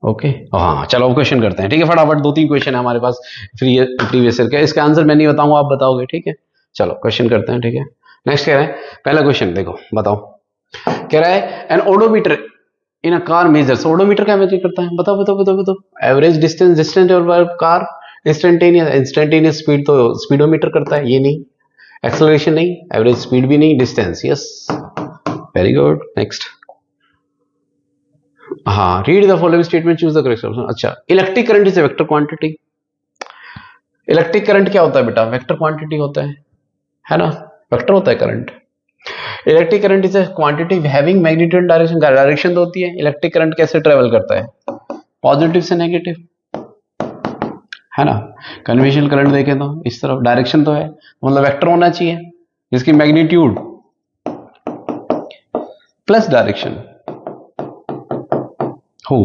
ओके, हाँ चलो क्वेश्चन करते हैं, ठीक है। फटाफट 2-3 क्वेश्चन है हमारे पास प्रीवियस ईयर के, इसका आंसर मैं नहीं बताऊंगा, आप बताओगे, ठीक है। चलो क्वेश्चन करते हैं, ठीक है। नेक्स्ट कह रहा है, पहला क्वेश्चन देखो, बताओ। कह रहा है an odometer in a car measures, odometer क्या मेजर करता है? बताओ बताओ बताओ बताओ। Average distance, distance over car, instantaneous speed तो स्पीडोमीटर करता है, ये नहीं। एक्सेलरेशन नहीं, एवरेज स्पीड भी नहीं, distance, yes, very good. Next, हाँ, read the following statement, choose the correct option. अच्छा, electric current is a vector quantity. Electric current क्या होता है बेटा? वेक्टर क्वांटिटी होता है ना, वेक्टर होता है current. Electric current is a quantity having magnitude direction, direction तो होती है। इलेक्ट्रिक करंट कैसे ट्रेवल करता है? पॉजिटिव से नेगेटिव, है ना। कन्वेंशनल करंट देखें तो इस तरफ डायरेक्शन तो है, मतलब वेक्टर होना चाहिए जिसकी मैग्नीट्यूड प्लस डायरेक्शन हो,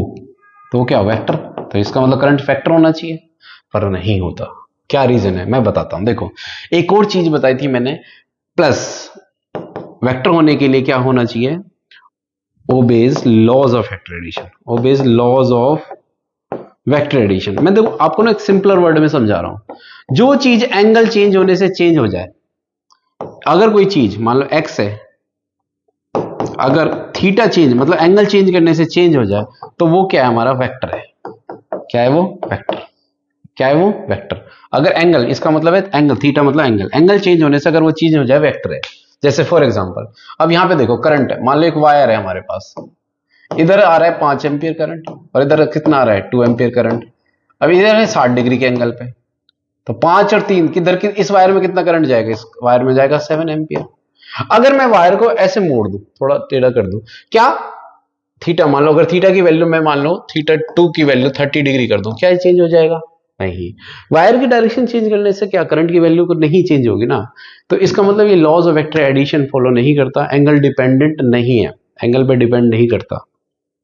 तो वो क्या वेक्टर, तो इसका मतलब करंट वेक्टर होना चाहिए, पर नहीं होता। क्या रीजन है मैं बताता हूं। देखो, एक और चीज बताई थी मैंने, प्लस वेक्टर होने के लिए क्या होना चाहिए? Obeys laws of vector addition, obeys laws of vector addition. मैं देखो आपको ना एक सिंपलर वर्ड में समझा रहा हूं। जो चीज एंगल चेंज होने से चेंज हो जाए, अगर कोई चीज मान लो एक्स है, अगर थीटा चेंज मतलब एंगल चेंज करने से चेंज हो जाए, तो वो क्या है? हमारा वेक्टर है। क्या है वो? वेक्टर। क्या है वो? वेक्टर। अगर एंगल, इसका मतलब है एंगल, थीटा मतलब एंगल, एंगल चेंज होने से अगर वो चीज हो जाए, वेक्टर है। जैसे फॉर एग्जांपल, अब यहां पे देखो करंट है, मान लो एक वायर है हमारे पास, इधर आ रहा है 5 एम्पियर करंट और इधर कितना आ रहा है? 2 एम्पियर करंट। अब इधर है 60 डिग्री के एंगल पे, तो 5 और 3 किधर की, इस वायर में कितना करंट जाएगा? इस वायर में जाएगा 7 एम्पियर। अगर मैं वायर को ऐसे मोड़ दूं, थोड़ा टेढ़ा कर दूं, क्या थीटा, मान लो अगर थीटा की वैल्यू मैं मान लो थीटा 2 की वैल्यू 30 डिग्री कर दूं, क्या चेंज हो जाएगा? नहीं। वायर की डायरेक्शन चेंज करने से क्या करंट की वैल्यू को नहीं चेंज होगी ना। तो इसका मतलब ये laws of vector addition follow नहीं करता, एंगल डिपेंडेंट नहीं है, एंगल पे डिपेंड नहीं करता,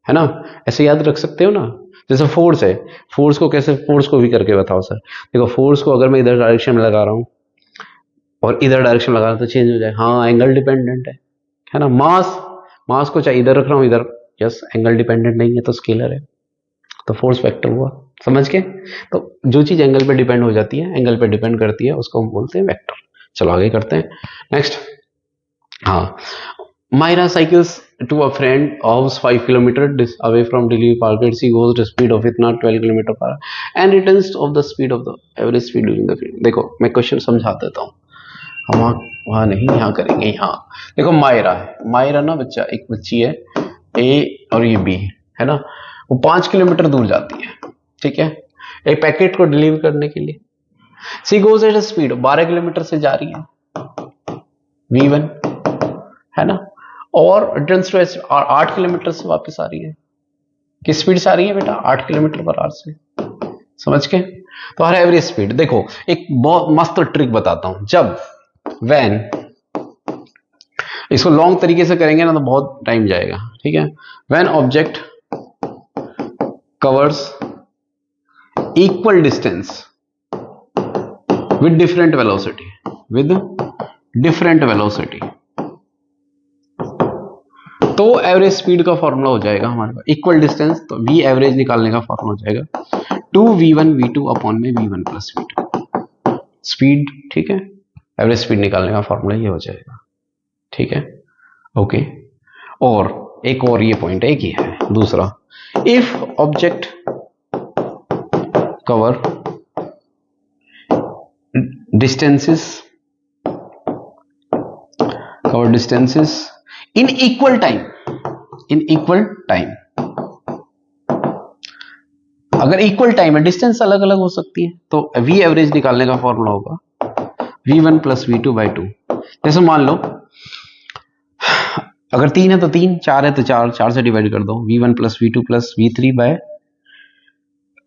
है ना। ऐसे याद रख सकते हो ना। जैसे फोर्स है, फोर्स को कैसे, फोर्स को भी करके बताओ सर। देखो फोर्स को अगर मैं इधर डायरेक्शन में लगा रहा हूं और इधर डायरेक्शन लगा रहा हूं तो चेंज हो जाए, हाँ एंगल डिपेंडेंट है ना। मास, मास को चाहे इधर रख रहा हूं इधर, यस एंगल डिपेंडेंट नहीं है तो स्केलर है, तो फोर्स वेक्टर हुआ। समझ के? तो जो चीज एंगल पे डिपेंड हो जाती है, एंगल पे डिपेंड करती है, उसको हम बोलते हैं वेक्टर। चलो आगे करते हैं। नेक्स्ट, हाँ, Myra cycles to a friend house 5 kilometers away from Delhi Market. She goes to speed of इतना 12 किलोमीटर पर and returns of the speed of the average speed during the field. देखो मैं question समझा देता हूँ, हम वहाँ नहीं, यहाँ करेंगे। यहाँ देखो मायरा है, मायरा ना बच्चा, एक बच्ची है ए और ये बी है ना, वो 5 किलोमीटर दूर जाती है, ठीक है, एक पैकेट को डिलीवर करने के लिए। She goes at speed 12 kilometre से जा रही है, V1 है ना, और रिटर्न टू 8 किलोमीटर से वापस आ रही है। किस स्पीड से आ रही है बेटा? 8 किलोमीटर पर आवर से। समझ के? तो हर एवरेज स्पीड देखो, एक बहुत मस्त ट्रिक बताता हूं। जब व्हेन, इसको लॉन्ग तरीके से करेंगे ना तो बहुत टाइम जाएगा, ठीक है। When object covers equal distance with different velocity, with different velocity, तो एवरेज स्पीड का फॉर्मूला हो जाएगा हमारे पास इक्वल डिस्टेंस, तो वी एवरेज निकालने का फॉर्मूला हो जाएगा 2v1 v2 अपॉन में v1 प्लस v2 स्पीड, ठीक है। एवरेज स्पीड निकालने का फॉर्मूला ये हो जाएगा, ठीक है। ओके, और एक और ये पॉइंट है कि है दूसरा, if object cover distances in equal time, अगर इक्वल टाइम है, डिस्टेंस अलग अलग हो सकती है, तो वी एवरेज निकालने का फॉर्मूला होगा v1 प्लस v2 बाई 2। जैसे मान लो अगर 3 है तो 3, 4 है तो 4, 4 से डिवाइड कर दो, v1 plus v two plus v3 by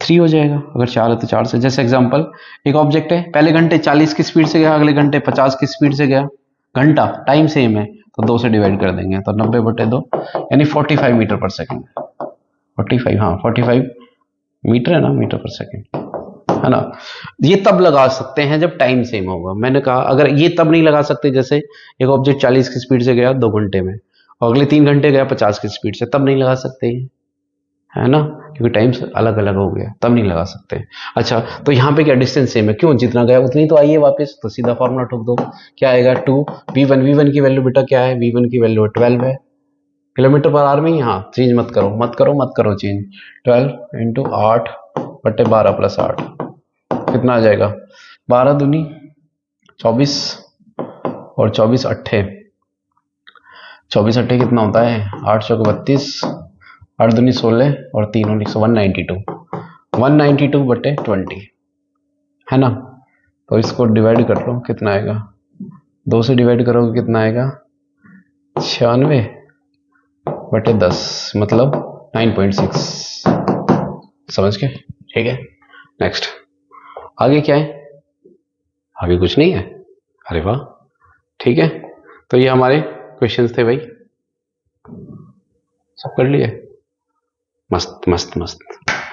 3 हो जाएगा। अगर 4 है तो 4 से। जैसे एग्जांपल, एक ऑब्जेक्ट है, पहले घंटे 40 की स्पीड से गया, अगले घंटे 50 की स्पीड से गया, घंटा टाइम सेम है, तो 2 से डिवाइड कर देंगे, तो 90/2 यानी 45 मीटर पर सेकेंड। 45, हाँ 45 मीटर है ना, मीटर पर सेकेंड है ना। ये तब लगा सकते हैं जब टाइम सेम होगा। मैंने कहा अगर ये तब नहीं लगा सकते, जैसे एक ऑब्जेक्ट 40 की स्पीड से गया 2 घंटे में और अगले 3 घंटे गया 50 की स्पीड से, तब नहीं लगा सकते ये, है ना, क्योंकि टाइम अलग अलग हो गया, तब नहीं लगा सकते। अच्छा, तो यहाँ पे क्या डिस्टेंस सेम है, क्यों, जितना गया उतनी तो आई है वापस, तो सीधा फॉर्मूला ठोक दो, क्या आएगा 2 v1 की वैल्यू बेटा क्या है, v1 की वैल्यू 12 है किलोमीटर पर आवर में ही। हाँ, चेंज मत करो मत करो मत करो चेंज। 12 इंटू 8/12 प्लस 8 कितना आ जाएगा, 12 दूनी 24 और 24 अट्ठे, 24 अट्ठे कितना होता है, 8 चौके 32, 8 दूनी 16 और 3 19, 192, 192/20 है ना। तो इसको डिवाइड कर लो, कितना आएगा, 2 से डिवाइड करोगे कितना आएगा, 96/10 मतलब 9.6। समझ गए, ठीक है। नेक्स्ट, आगे क्या है, आगे कुछ नहीं है। अरे वाह, ठीक है। तो ये हमारे क्वेश्चंस थे भाई, सब कर लिए, मस्त मस्त मस्त,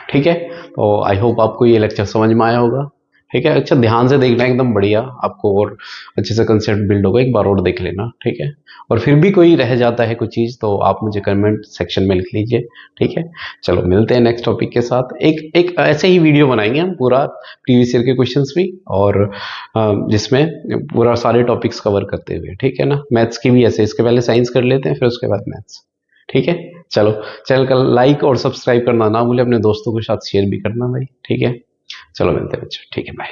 ठीक है। तो आई होप आपको ये लेक्चर समझ में आया होगा, ठीक है। अच्छा, ध्यान से देखना, एकदम बढ़िया, आपको और अच्छे से कंसेप्ट बिल्ड होगा, एक बार और देख लेना, ठीक है। और फिर भी कोई रह जाता है कुछ चीज़ तो आप मुझे कमेंट सेक्शन में लिख लीजिए, ठीक है। चलो मिलते हैं नेक्स्ट टॉपिक के साथ, एक ऐसे ही वीडियो बनाएंगे हम पूरा प्रीवियस ईयर के क्वेश्चंस भी, और जिसमें पूरा सारे टॉपिक्स कवर करते हुए, ठीक है ना। मैथ्स की भी ऐसे, इसके पहले साइंस कर लेते हैं, फिर उसके बाद मैथ्स, ठीक है। चलो, चैनल का लाइक और सब्सक्राइब करना ना भूले, अपने दोस्तों के साथ शेयर भी करना भाई, ठीक है। चलो मिलते हैं बच्चों, ठीक है, बाय।